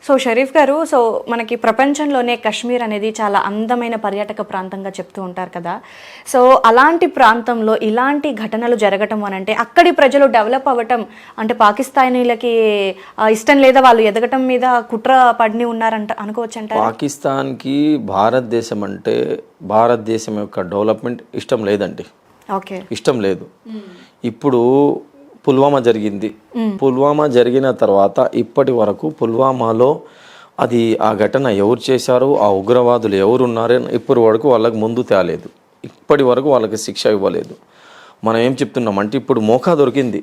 So Sharif గారు, so మనకి ప్రపంచంలోనే కాశ్మీర్ అనేది చాలా అందమైన పర్యాటక ప్రాంతంగా చెప్తూ ఉంటారు కదా. సో అలాంటి ప్రాంతంలో ఇలాంటి ఘటనలు జరగటం అని అంటే అక్కడి ప్రజలు డెవలప్ అవ్వటం అంటే పాకిస్తానీలకి ఇష్టం లేదా, వాళ్ళు ఎదగటం మీద కుట్ర పడిని ఉన్నారంట అనుకోవచ్చు అంట. పాకిస్తాన్కి భారతదేశం అంటే భారతదేశం యొక్క డెవలప్మెంట్ ఇష్టం లేదండి. ఓకే, ఇష్టం లేదు. ఇప్పుడు పుల్వామా జరిగింది. పుల్వామా జరిగిన తర్వాత ఇప్పటి వరకు పుల్వామాలో అది ఆ ఘటన ఎవరు చేశారు, ఆ ఉగ్రవాదులు ఎవరు ఉన్నారని ఇప్పటి వరకు వాళ్ళకి ముందు తేలేదు. ఇప్పటి వరకు వాళ్ళకి శిక్ష ఇవ్వలేదు. మనం ఏం చెప్తున్నామంటే ఇప్పుడు మోకా దొరికింది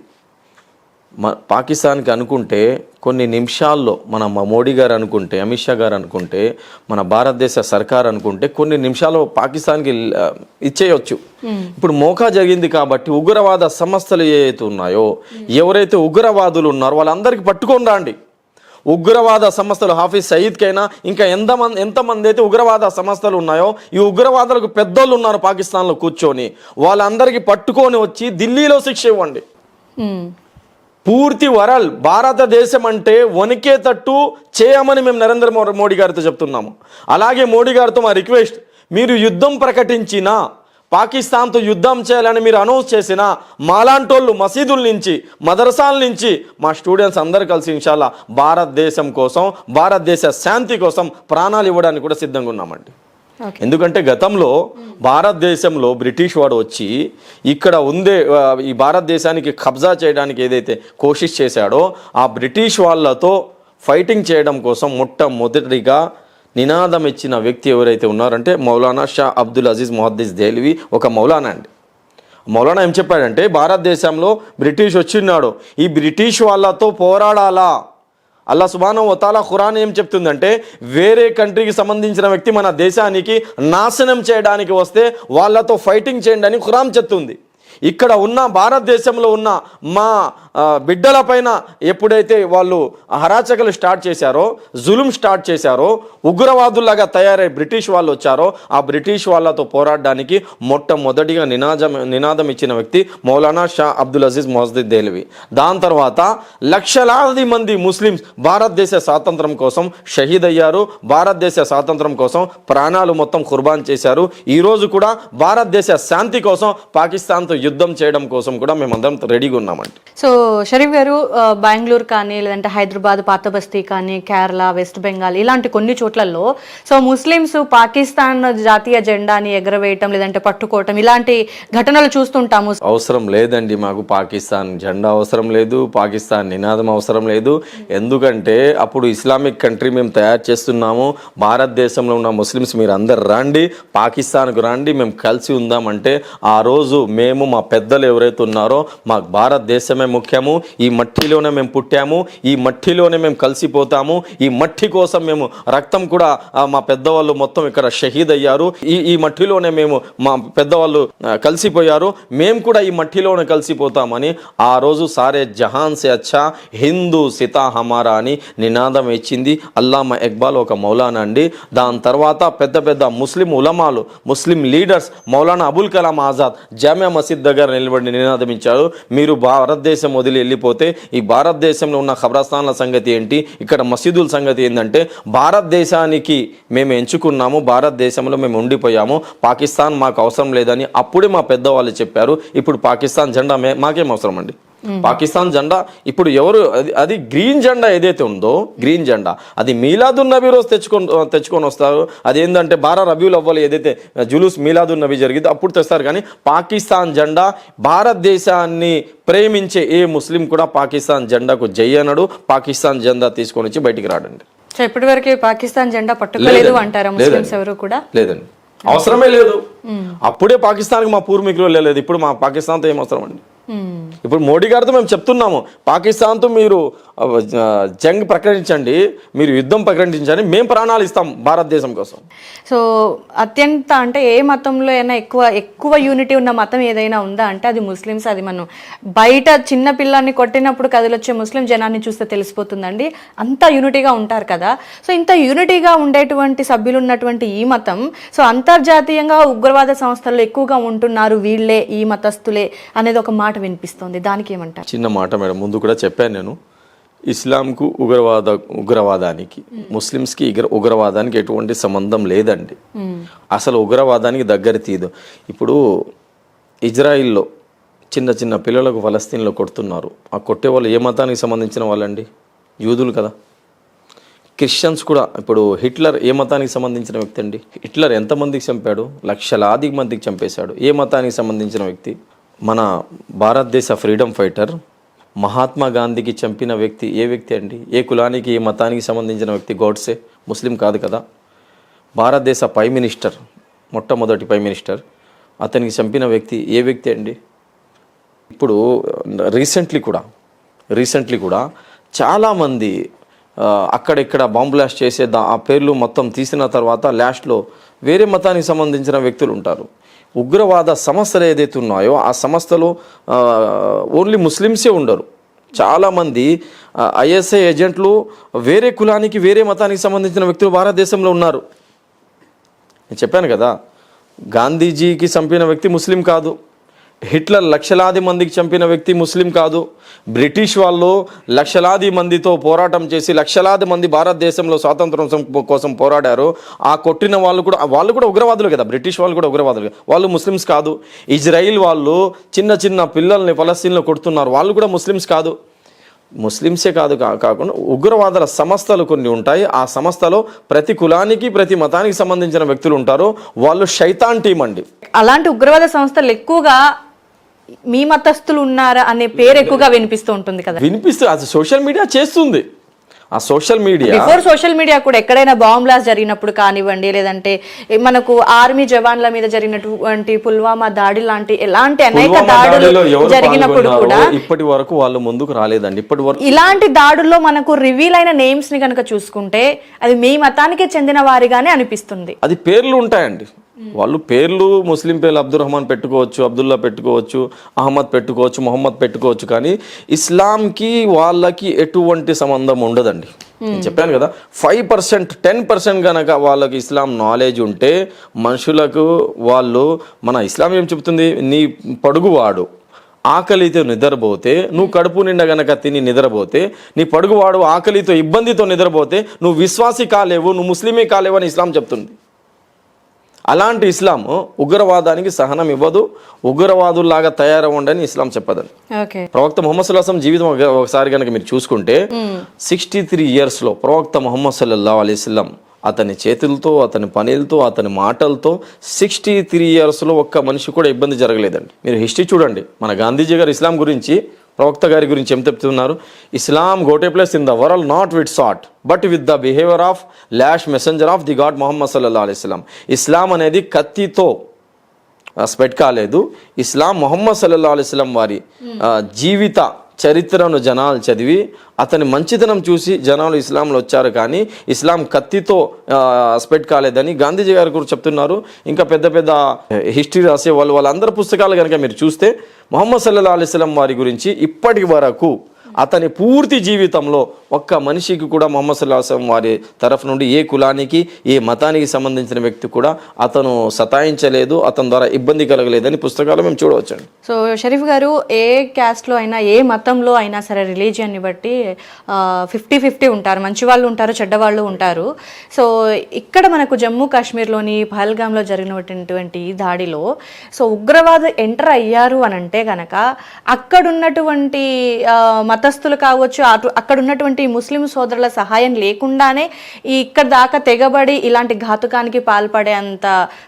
పాకిస్తాన్కి అనుకుంటే కొన్ని నిమిషాల్లో మన మోడీ గారు అనుకుంటే, అమిత్ షా గారు అనుకుంటే, మన భారతదేశ సర్కార్ అనుకుంటే కొన్ని నిమిషాల్లో పాకిస్తాన్కి ఇచ్చేయచ్చు. ఇప్పుడు మోకా జరిగింది కాబట్టి ఉగ్రవాద సంస్థలు ఏవైతే ఉన్నాయో, ఎవరైతే ఉగ్రవాదులు ఉన్నారో వాళ్ళందరికీ పట్టుకొని రండి. ఉగ్రవాద సంస్థలు హాఫీజ్ సయీద్కైనా ఇంకా ఎంతమంది అయితే ఉగ్రవాద సంస్థలు ఉన్నాయో, ఈ ఉగ్రవాదులకు పెద్దోళ్ళు ఉన్నారు పాకిస్తాన్లో కూర్చొని, వాళ్ళందరికీ పట్టుకొని వచ్చి ఢిల్లీలో శిక్ష ఇవ్వండి. పూర్తి వరల్డ్ భారతదేశం అంటే వణికేటట్టు చేయమని మేము నరేంద్ర మోడీ గారితో చెప్తున్నాము. అలాగే మోడీ గారితో మా రిక్వెస్ట్, మీరు యుద్ధం ప్రకటించిన పాకిస్తాన్తో యుద్ధం చేయాలని మీరు అనౌన్స్ చేసిన మాలాంటోళ్ళు మసీదుల నుంచి మదరసాల నుంచి మా స్టూడెంట్స్ అందరు కలిసి ఇన్షాల్లా భారతదేశం కోసం, భారతదేశ శాంతి కోసం ప్రాణాలు ఇవ్వడానికి కూడా సిద్ధంగా ఉన్నామండి. ఎందుకంటే గతంలో భారతదేశంలో బ్రిటిష్ వాడు వచ్చి ఇక్కడ ఈ భారతదేశానికి కబ్జా చేయడానికి ఏదైతే కోషిష్ చేశాడో, ఆ బ్రిటిష్ వాళ్ళతో ఫైటింగ్ చేయడం కోసం మొట్టమొదటిగా నినాదం ఇచ్చిన వ్యక్తి ఎవరైతే ఉన్నారంటే మౌలానా షా అబ్దుల్ అజీజ్ మొహద్దీస్ దెహ్లవీ ఒక మౌలానా అండి. మౌలానా ఏం చెప్పాడంటే, భారతదేశంలో బ్రిటిష్ వచ్చిన్నాడు, ఈ బ్రిటిష్ వాళ్ళతో పోరాడాలా. అల్లా సుబ్హానహు వ తఆలా ఖురాన్ ఏం చెప్తుందంటే, వేరే కంట్రీకి సంబంధించిన వ్యక్తి మన దేశానికి నాశనం చేయడానికి వస్తే వాళ్ళతో ఫైటింగ్ చేయండి అని ఖురాన్ చెప్తుంది. ఇక్కడ ఉన్న భారతదేశంలో ఉన్న మా బిడ్డల పైన ఎప్పుడైతే వాళ్ళు హరాచకలు స్టార్ట్ చేశారో, జులుం స్టార్ట్ చేశారో, ఉగ్రవాదుల్లాగా తయారై బ్రిటిష్ వాళ్ళు వచ్చారో, ఆ బ్రిటిష్ వాళ్ళతో పోరాడడానికి మొట్టమొదటిగా నినాదం ఇచ్చిన వ్యక్తి మౌలానా షా అబ్దుల్ అజీజ్ మొహద్దీస్ దెహ్లవీ. దాని తర్వాత లక్షలాది మంది ముస్లిమ్స్ భారతదేశ స్వాతంత్రం కోసం షహీద్ అయ్యారు, భారతదేశ స్వాతంత్రం కోసం ప్రాణాలు మొత్తం ఖుర్బాన్ చేశారు. ఈరోజు కూడా భారతదేశ శాంతి కోసం, పాకిస్తాన్తో యుద్ధం చేయడం కోసం కూడా మేమందరం రెడీగా ఉన్నామండి. సో షరీఫ్ గారు, బెంగళూరు కానీ లేదంటే హైదరాబాద్ పాత బస్తీ కానీ కేరళ, వెస్ట్ బెంగాల్ ఇలాంటి కొన్ని చోట్లలో సో ముస్లిమ్స్ పాకిస్తాన్ జాతీయ జెండాని ఎగరవేయటం లేదంటే పట్టుకోవటం ఇలాంటి ఘటనలు చూస్తుంటాము. అవసరం లేదండి, మాకు పాకిస్తాన్ జెండా అవసరం లేదు, పాకిస్తాన్ నినాదం అవసరం లేదు. ఎందుకంటే అప్పుడు ఇస్లామిక్ కంట్రీ మేము తయారు చేస్తున్నాము. భారతదేశంలో ఉన్న ముస్లిమ్స్ మీరు అందరు రండి, పాకిస్తాన్కు రండి, మేము కలిసి ఉందామంటే ఆ రోజు మేము మా పెద్దలు ఎవరైతే ఉన్నారో, మాకు భారతదేశమే ముఖ్యము, ఈ మట్టిలోనే మేము పుట్టాము, ఈ మట్టిలోనే మేము కలిసిపోతాము, ఈ మట్టి కోసం మేము రక్తం కూడా మా పెద్దవాళ్ళు మొత్తం ఇక్కడ షహీద్ అయ్యారు, ఈ మట్టిలోనే మేము మా పెద్దవాళ్ళు కలిసిపోయారు, మేము కూడా ఈ మట్టిలోనే కలిసిపోతామని ఆ రోజు సారే జహాన్ సే అచ్చా హిందూ సితా హమారా అని నినాదం ఇచ్చింది అల్లామా ఇక్బాల్ ఒక మౌలానా అండి. దాని తర్వాత పెద్ద పెద్ద ముస్లిం ఉలమాలు, ముస్లిం లీడర్స్, మౌలానా అబుల్ కలాం ఆజాద్ జామియా మసీద్ దగ్గర నిలబడి నినాదం ఇచ్చారు, మీరు భారతదేశం వదిలి వెళ్ళిపోతే ఈ భారతదేశంలో ఉన్న ఖబరస్థాన్ల సంగతి ఏంటి, ఇక్కడ మసీదుల సంగతి ఏంటంటే, భారతదేశానికి మేము ఎంచుకున్నాము, భారతదేశంలో మేము ఉండిపోయాము, పాకిస్తాన్ మాకు అవసరం లేదని అప్పుడే మా పెద్దవాళ్ళు చెప్పారు. ఇప్పుడు పాకిస్తాన్ జెండా మాకేం అవసరం అండి? పాకిస్తాన్ జెండా ఇప్పుడు ఎవరు అది గ్రీన్ జెండా ఏదైతే ఉందో, గ్రీన్ జెండా అది మీలాదున్ నబీ రోజు తెచ్చుకొని వస్తారు. అదేంటంటే 12 రబీఉల్ అవ్వల్ ఏదైతే జులూస్ మీలాదున్ నబీ జరిగిందో అప్పుడు తెస్తారు. కానీ పాకిస్తాన్ జెండా, భారతదేశాన్ని ప్రేమించే ఏ ముస్లిం కూడా పాకిస్తాన్ జెండాకు జై అనడు, పాకిస్తాన్ జెండా తీసుకొని వచ్చి బయటికి రాడండి. సో ఇప్పటివరకు పాకిస్తాన్ జెండా పట్టుకోలేదు అంటారా ముస్లిమ్స్ ఎవరు కూడా? లేదండి, అవసరమే లేదు. అప్పుడే పాకిస్తాన్కి మా పూర్వీకులు లేదు, ఇప్పుడు మా పాకిస్తాన్తో ఏం అవసరం అండి? ఇప్పుడు మోడీ గారితో మేము చెప్తున్నాము, పాకిస్తాన్తో మీరు జంగ్ ప్రకటించండి, మీరు యుద్ధం ప్రకటించండి, మేము ప్రాణాలు ఇస్తాం భారతదేశం కోసం. సో అత్యంత అంటే ఏ మతంలో అయినా ఎక్కువ యూనిటీ ఉన్న మతం ఏదైనా ఉందా అంటే అది ముస్లిమ్స్. అది మనం బయట చిన్న పిల్లాన్ని కొట్టినప్పుడు కదిలొచ్చే ముస్లిం జనాన్ని చూస్తే తెలిసిపోతుందండి, అంత యూనిటీగా ఉంటారు కదా. సో ఇంత యూనిటీగా ఉండేటువంటి సభ్యులు ఉన్నటువంటి ఈ మతం సో అంతర్జాతీయంగా ఉగ్రవాద సంస్థల్లో ఎక్కువగా ఉంటున్నారు వీళ్ళే, ఈ మతస్థులే అనేది ఒక మాట వినిపిస్తుంది. దానికి ఏమంటారు? చిన్న మాట మేడం, ముందు కూడా చెప్పాను నేను, ఇస్లాంకు ఉగ్రవాదానికి ముస్లిమ్స్కి ఉగ్రవాదానికి ఎటువంటి సంబంధం లేదండి. అసలు ఉగ్రవాదానికి దగ్గర తీదు. ఇప్పుడు ఇజ్రాయిల్లో చిన్న చిన్న పిల్లలకు ఫలస్తీన్లో కొడుతున్నారు. ఆ కొట్టే వాళ్ళు ఏ మతానికి సంబంధించిన వాళ్ళండి? యూదులు కదా. క్రిస్టియన్స్ కూడా. ఇప్పుడు హిట్లర్ ఏ మతానికి సంబంధించిన వ్యక్తి అండి? హిట్లర్ ఎంతమందికి చంపాడు? లక్షలాది మందికి చంపేశాడు. ఏ మతానికి సంబంధించిన వ్యక్తి? మన భారతదేశ ఫ్రీడమ్ ఫైటర్ మహాత్మా గాంధీకి చంపిన వ్యక్తి ఏ వ్యక్తి అండి? ఏ కులానికి ఏ మతానికి సంబంధించిన వ్యక్తి? గోడ్సే ముస్లిం కాదు కదా. భారతదేశ ప్రైమ్ మినిస్టర్, మొట్టమొదటి ప్రైమ్ మినిస్టర్, అతనికి చంపిన వ్యక్తి ఏ వ్యక్తి అండి? ఇప్పుడు రీసెంట్లీ కూడా చాలామంది అక్కడిక్కడ బాంబ్ బ్లాస్ట్ చేసే ఆ పేర్లు మొత్తం తీసిన తర్వాత లాస్ట్లో వేరే మతానికి సంబంధించిన వ్యక్తులు ఉంటారు. ఉగ్రవాద సంస్థలు ఏదైతే ఉన్నాయో ఆ సంస్థలో ఓన్లీ ముస్లిమ్సే ఉండరు. చాలామంది ఐఎస్ఐ ఏజెంట్లు వేరే కులానికి వేరే మతానికి సంబంధించిన వ్యక్తులు భారతదేశంలో ఉన్నారు. నేను చెప్పాను కదా, గాంధీజీకి చంపిన వ్యక్తి ముస్లిం కాదు. హిట్లర్ లక్షలాది మందికి చంపిన వ్యక్తి ముస్లిం కాదు. బ్రిటిష్ వాళ్ళు లక్షలాది మందితో పోరాటం చేసి లక్షలాది మంది భారతదేశంలో స్వాతంత్రం కోసం పోరాడారు. ఆ కొట్టిన వాళ్ళు కూడా ఉగ్రవాదులు కదా. బ్రిటిష్ వాళ్ళు కూడా ఉగ్రవాదులు, వాళ్ళు ముస్లిమ్స్ కాదు. ఇజ్రాయిల్ వాళ్ళు చిన్న చిన్న పిల్లల్ని ఫలస్తీన్లో కొడుతున్నారు, వాళ్ళు కూడా ముస్లిమ్స్ కాదు. ముస్లిమ్సే కాకుండా ఉగ్రవాదుల సంస్థలు కొన్ని ఉంటాయి. ఆ సంస్థలో ప్రతి కులానికి ప్రతి మతానికి సంబంధించిన వ్యక్తులు ఉంటారు. వాళ్ళు శైతాన్ టీం అండి. అలాంటి ఉగ్రవాద సంస్థలు ఎక్కువగా మీ మతస్థులు ఉన్నారా అనే పేరు ఎక్కువగా వినిపిస్తూ ఉంటుంది కదా. అది సోషల్ మీడియా చేస్తుంది. ఆ సోషల్ మీడియా కూడా ఎక్కడైనా బాంబ్ బ్లాస్ట్ జరిగినప్పుడు కానివ్వండి, లేదంటే మనకు ఆర్మీ జవాన్ల మీద జరిగినటువంటి పుల్వామా దాడి లాంటి ఎలాంటి అనేక దాడులు జరిగినప్పుడు కూడా ఇప్పటి వరకు వాళ్ళు ముందుకు రాలేదండి. ఇలాంటి దాడుల్లో మనకు రివీల్ అయిన నేమ్స్ ని కనుక చూసుకుంటే అది మీ మతానికి చెందిన వారిగానే అనిపిస్తుంది. అది పేర్లు ఉంటాయండి. వాళ్ళు పేర్లు ముస్లిం పేర్లు అబ్దుల్ రహమాన్ పెట్టుకోవచ్చు, అబ్దుల్లా పెట్టుకోవచ్చు, అహ్మద్ పెట్టుకోవచ్చు, మొహమ్మద్ పెట్టుకోవచ్చు, కానీ ఇస్లాంకి వాళ్ళకి ఎటువంటి సంబంధం ఉండదండి. నేను చెప్పాను కదా, 5% 10% కనుక వాళ్ళకి ఇస్లాం నాలెడ్జ్ ఉంటే మనుషులకు మన ఇస్లాం ఏం చెప్తుంది? నీ పడుగువాడు ఆకలితో నిద్రపోతే, నువ్వు కడుపు నిండా గనక తిని నిద్రపోతే, నీ పడుగువాడు ఆకలితో ఇబ్బందితో నిద్రపోతే నువ్వు విశ్వాసి కాలేవు, నువ్వు ముస్లిమే కాలేవు అని ఇస్లాం చెప్తుంది. అలాంటి ఇస్లాం ఉగ్రవాదానికి సహనం ఇవ్వదు, ఉగ్రవాదుల్లాగా తయారవ్వండి అని ఇస్లాం చెప్పదని. ప్రవక్త ముహమ్మద్ సల్లల్లాహు అలైహి వసల్లం జీవితం ఒకసారి కనుక మీరు చూసుకుంటే 63 yearsలో ప్రవక్త ముహమ్మద్ సల్లల్లాహు అలైహి వసల్లం అతని చేతులతో, అతని పనులతో, అతని మాటలతో 63 yearsలో ఒక్క మనిషి కూడా ఇబ్బంది జరగలేదండి. మీరు హిస్టరీ చూడండి. మన గాంధీజీ గారు ఇస్లాం గురించి, ప్రవక్త గారి గురించి ఏం చెప్తున్నారు? Islam got a place in the world not with sword but with the behaviour of last messenger of the God Muhammad సల్లల్లాహు అలైహి వసల్లం. ఇస్లాం అనేది కత్తితో స్పెట్ కాలేదు. ఇస్లాం ముహమ్మద్ సల్లల్లాహు అలైహి వసల్లం వారి జీవిత చరిత్రను జనాలు చదివి అతని మంచితనం చూసి జనాలు ఇస్లాంలో వచ్చారు, కానీ ఇస్లాం కత్తితో స్ప్రెడ్ కాలేదని గాంధీజీ గారు కూడా చెప్తున్నారు. ఇంకా పెద్ద పెద్ద హిస్టరీ రాసే వాళ్ళందరి పుస్తకాలు కనుక మీరు చూస్తే ముహమ్మద్ సల్లల్లాహు అలైహి వసల్లం వారి గురించి ఇప్పటి వరకు అతని పూర్తి జీవితంలో ఒక్క మనిషికి కూడా ముహమ్మద్ సల్లల్లాహు అలైహి వసల్లం వారి తరఫు నుండి ఏ కులానికి ఏ మతానికి సంబంధించిన వ్యక్తి కూడా అతను సతాయించలేదు, అతని ద్వారా ఇబ్బంది కలగలేదని పుస్తకాలు మేము చూడవచ్చండి. సో షరీఫ్ గారు, ఏ క్యాస్ట్లో అయినా ఏ మతంలో అయినా సరే రిలీజియన్ని బట్టి 50-50 ఉంటారు. మంచి వాళ్ళు ఉంటారు, చెడ్డవాళ్ళు ఉంటారు. సో ఇక్కడ మనకు జమ్మూ కాశ్మీర్లోని పహల్గామ్లో జరిగినటువంటి దాడిలో సో ఉగ్రవాదులు ఎంటర్ అయ్యారు అని అంటే కనుక అక్కడున్నటువంటి మతస్థులు కావచ్చు, అక్కడ ఉన్నటువంటి ముస్లిం సోదరుల సహాయం లేకుండానే ఇక్కడ దాకా తెగబడి ఇలాంటి ఘాతుకానికి పాల్పడే అంత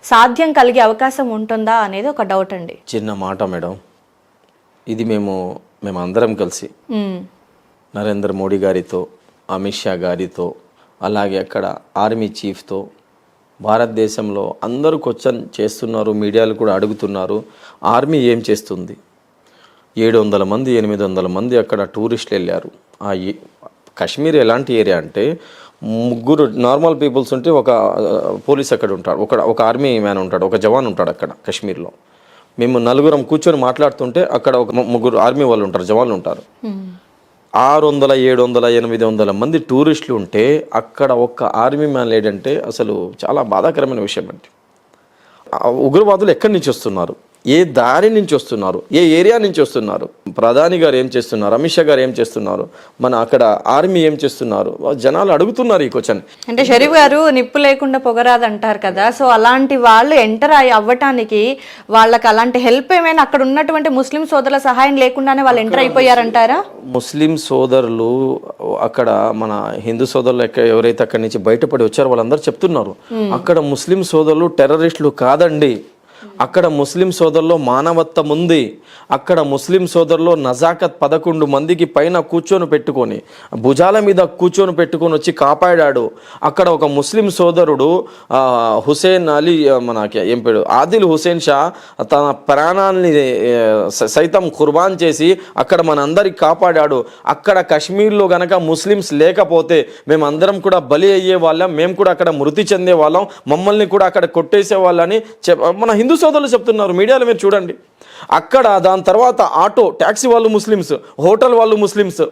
సాధ్యం కలిగే అవకాశం ఉంటుందా అనేది ఒక డౌట్ అండి. చిన్న మాట మేడం, ఇది మేమందరం కలిసి నరేంద్ర మోడీ గారితో, అమిత్ షా గారితో, అలాగే అక్కడ ఆర్మీ చీఫ్తో, భారతదేశంలో అందరూ క్వశ్చన్ చేస్తున్నారు, మీడియాలు కూడా అడుగుతున్నారు, ఆర్మీ ఏం చేస్తుంది? 700 మంది 800 మంది అక్కడ టూరిస్టులు వెళ్ళారు. కాశ్మీర్ ఎలాంటి ఏరియా అంటే 3 నార్మల్ పీపుల్స్ ఉంటే ఒక పోలీస్ అక్కడ ఉంటాడు, ఒక ఆర్మీ మ్యాన్ ఉంటాడు, ఒక జవాన్ ఉంటాడు అక్కడ కాశ్మీర్లో. మేము 4 కూర్చొని మాట్లాడుతుంటే అక్కడ ఒక 3 ఆర్మీ వాళ్ళు ఉంటారు, జవాన్లు ఉంటారు. 600, 700, 800 మంది టూరిస్టులు ఉంటే అక్కడ ఒక్క ఆర్మీ మ్యాన్ లేడంటే అసలు చాలా బాధాకరమైన విషయం అండి. ఉగ్రవాదులు ఎక్కడి నుంచి వస్తున్నారు? ఏ దారి నుంచి వస్తున్నారు, ఏ ఏరియా నుంచి వస్తున్నారు, ప్రధాని గారు ఏం చేస్తున్నారు, అమిత్ షా గారు ఏం చేస్తున్నారు, మన అక్కడ ఆర్మీ ఏం చేస్తున్నారు, జనాలు అడుగుతున్నారు ఈ క్వశ్చన్. అంటే షరీఫ్ గారు నిప్పు లేకుండా పొగరాదు అంటారు కదా, సో అలాంటి వాళ్ళు ఎంటర్ అవ్వటానికి వాళ్ళకి అలాంటి హెల్ప్ ఏమైనా అక్కడ ఉన్నటువంటి ముస్లిం సోదరుల సహాయం లేకుండానే వాళ్ళు ఎంటర్ అయిపోయారంటారా? ముస్లిం సోదరులు అక్కడ మన హిందూ సోదరులు ఎవరైతే అక్కడి నుంచి బయటపడి వచ్చారో వాళ్ళందరూ చెప్తున్నారు అక్కడ ముస్లిం సోదరులు టెర్రరిస్టులు కాదండి, అక్కడ ముస్లిం సోదరులో మానవత్వం ఉంది, అక్కడ ముస్లిం సోదరులో నజాకత్ 11 మందికి పైన కూర్చొని పెట్టుకొని భుజాల మీద కూర్చొని పెట్టుకొని వచ్చి కాపాడాడు. అక్కడ ఒక ముస్లిం సోదరుడు హుసేన్ అలీ మనకి ఏం పేరు ఆదిల్ హుసేన్ షా తన ప్రాణాన్ని సైతం ఖుర్బాన్ చేసి అక్కడ మనందరికి కాపాడాడు. అక్కడ కాశ్మీర్లో గనక ముస్లిమ్స్ లేకపోతే మేమందరం కూడా బలి అయ్యే వాళ్ళం, మేము కూడా అక్కడ మృతి చెందే వాళ్ళం, మమ్మల్ని కూడా అక్కడ కొట్టేసే వాళ్ళని మన హిందూ సోదరులు చెప్తున్నారు. మీడియాలో మీరు చూడండి. అక్కడ దాని తర్వాత ఆటో ట్యాక్సీ వాళ్ళు ముస్లిమ్స్, హోటల్ వాళ్ళు ముస్లిమ్స్,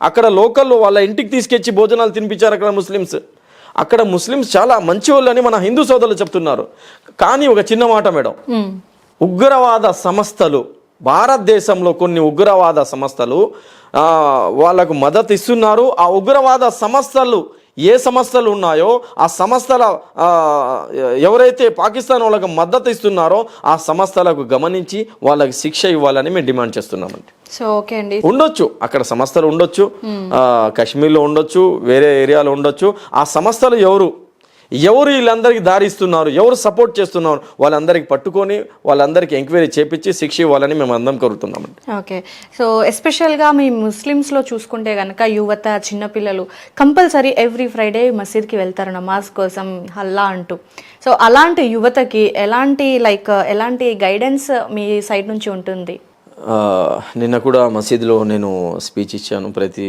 అక్కడ లోకల్లో వాళ్ళ ఇంటికి తీసుకొచ్చి భోజనాలు తినిపించారు అక్కడ ముస్లిమ్స్. అక్కడ ముస్లిమ్స్ చాలా మంచి వాళ్ళని మన హిందూ సోదరులు చెప్తున్నారు. కానీ ఒక చిన్న మాట మేడం, ఉగ్రవాద సంస్థలు భారతదేశంలో కొన్ని ఉగ్రవాద సంస్థలు వాళ్ళకు మద్దతు ఇస్తున్నారు. ఆ ఉగ్రవాద సంస్థలు ఏ సంస్థలు ఉన్నాయో ఆ సంస్థల ఎవరైతే పాకిస్తాన్ వాళ్ళకు మద్దతు ఇస్తున్నారో ఆ సంస్థలకు గమనించి వాళ్ళకి శిక్ష ఇవ్వాలని మేము డిమాండ్ చేస్తున్నామండి. సో ఓకే అండి, ఉండొచ్చు అక్కడ సంస్థలు ఉండొచ్చు, కాశ్మీర్లో ఉండొచ్చు, వేరే ఏరియాలో ఉండొచ్చు. ఆ సంస్థలు ఎవరు వీళ్ళందరికీ దారి ఇస్తున్నారు, ఎవరు సపోర్ట్ చేస్తున్నారు, వాళ్ళందరికీ పట్టుకొని వాళ్ళందరికీ ఎంక్వైరీ చేపించి శిక్ష ఇవ్వాలని మేము అందరం కోరుతున్నామండి. ఓకే, సో ఎస్పెషల్గా మీ ముస్లిమ్స్లో చూసుకుంటే కనుక యువత, చిన్నపిల్లలు కంపల్సరీ ఎవ్రీ ఫ్రైడే మసీద్కి వెళ్తారు నమాజ్ కోసం హల్లా అంటూ. సో అలాంటి యువతకి ఎలాంటి గైడెన్స్ మీ సైడ్ నుంచి ఉంటుంది? నిన్న కూడా మసీదులో నేను స్పీచ్ ఇచ్చాను. ప్రతి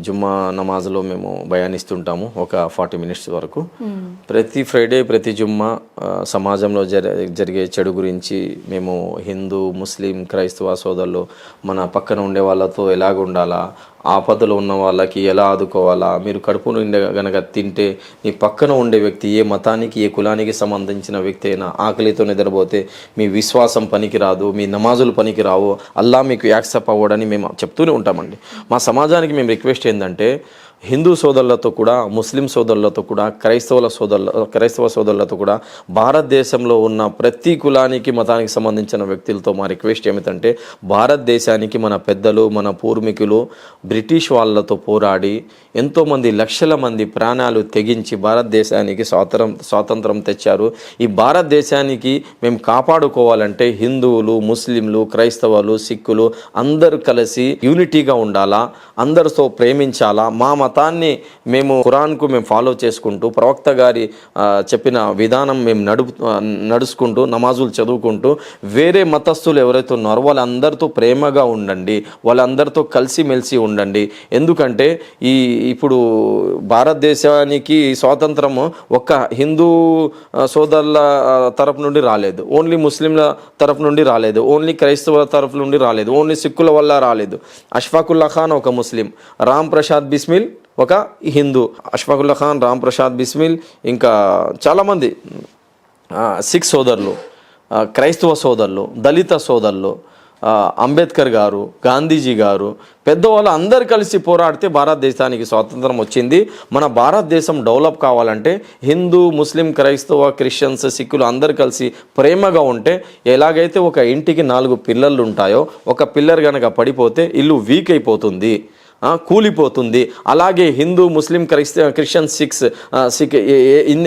జుమ్మా నమాజ్లో మేము బయానిస్తుంటాము ఒక 40 మినిట్స్ వరకు. ప్రతి ఫ్రైడే ప్రతి జుమ్మా సమాజంలో జరిగే చెడు గురించి మేము హిందూ, ముస్లిం, క్రైస్తవ సోదరులు మన పక్కన ఉండే వాళ్ళతో ఎలాగ ఉండాలా, ఆపదలో ఉన్న వాళ్ళకి ఎలా ఆదుకోవాలా, మీరు కడుపు నిండా గనక తింటే నీ పక్కన ఉండే వ్యక్తి ఏ మతానికి ఏ కులానికి సంబంధించిన వ్యక్తి అయినా ఆకలితో నిద్రపోతే మీ విశ్వాసం పనికిరాదు, మీ నమాజులు పనికిరావు, అల్లా మీకు యాక్సెప్ట్ అవ్వడని మేము చెప్తూనే ఉంటామండి. మా సమాజానికి మేము రిక్వెస్ట్ ఏంటంటే హిందూ సోదరులతో కూడా, ముస్లిం సోదరులతో కూడా, క్రైస్తవ సోదరులతో కూడా భారతదేశంలో ఉన్న ప్రతి కులానికి మతానికి సంబంధించిన వ్యక్తులతో మా రిక్వెస్ట్ ఏమిటంటే భారతదేశానికి మన పెద్దలు, మన పూర్వీకులు బ్రిటిష్ వాళ్ళతో పోరాడి ఎంతోమంది లక్షల మంది ప్రాణాలు తెగించి భారతదేశానికి స్వాతంత్రం తెచ్చారు. ఈ భారతదేశానికి మేము కాపాడుకోవాలంటే హిందువులు, ముస్లింలు, క్రైస్తవులు, సిక్కులు అందరూ కలిసి యూనిటీగా ఉండాలా, అందరితో ప్రేమించాలా. మా మతాన్ని మేము ఖురాన్కు మేము ఫాలో చేసుకుంటూ ప్రవక్త గారి చెప్పిన విధానం మేము నడుచుకుంటూ నమాజులు చదువుకుంటూ వేరే మతస్థులు ఎవరైతే ఉన్నారో వాళ్ళందరితో ప్రేమగా ఉండండి, వాళ్ళందరితో కలిసిమెలిసి ఉండండి. ఎందుకంటే ఇప్పుడు భారతదేశానికి స్వాతంత్రము ఒక్క హిందూ సోదరుల తరపు నుండి రాలేదు, ఓన్లీ ముస్లింల తరపు నుండి రాలేదు, ఓన్లీ క్రైస్తవ తరపు నుండి రాలేదు, ఓన్లీ సిక్కుల వల్ల రాలేదు. అష్ఫాకుల్లా ఖాన్ ఒక ముస్లిం, రామ్ ప్రసాద్ బిస్మిల్ ఒక హిందూ, అష్ఫాకుల్లా ఖాన్, రామ్ ప్రసాద్ బిస్మిల్, ఇంకా చాలామంది సిక్ సోదరులు, క్రైస్తవ సోదరులు, దళిత సోదరులు, అంబేద్కర్ గారు, గాంధీజీ గారు, పెద్దవాళ్ళు అందరు కలిసి పోరాడితే భారతదేశానికి స్వాతంత్రం వచ్చింది. మన భారతదేశం డెవలప్ కావాలంటే హిందూ, ముస్లిం, క్రైస్తవ, క్రిస్టియన్స్, సిక్కులు అందరు కలిసి ప్రేమగా ఉంటే ఎలాగైతే ఒక ఇంటికి 4 పిల్లర్లు ఉంటాయో ఒక పిల్లర్ కనుక పడిపోతే ఇల్లు వీక్ అయిపోతుంది, కూలిపోతుంది. అలాగే హిందూ, ముస్లిం, క్రిస్టియన్, సిక్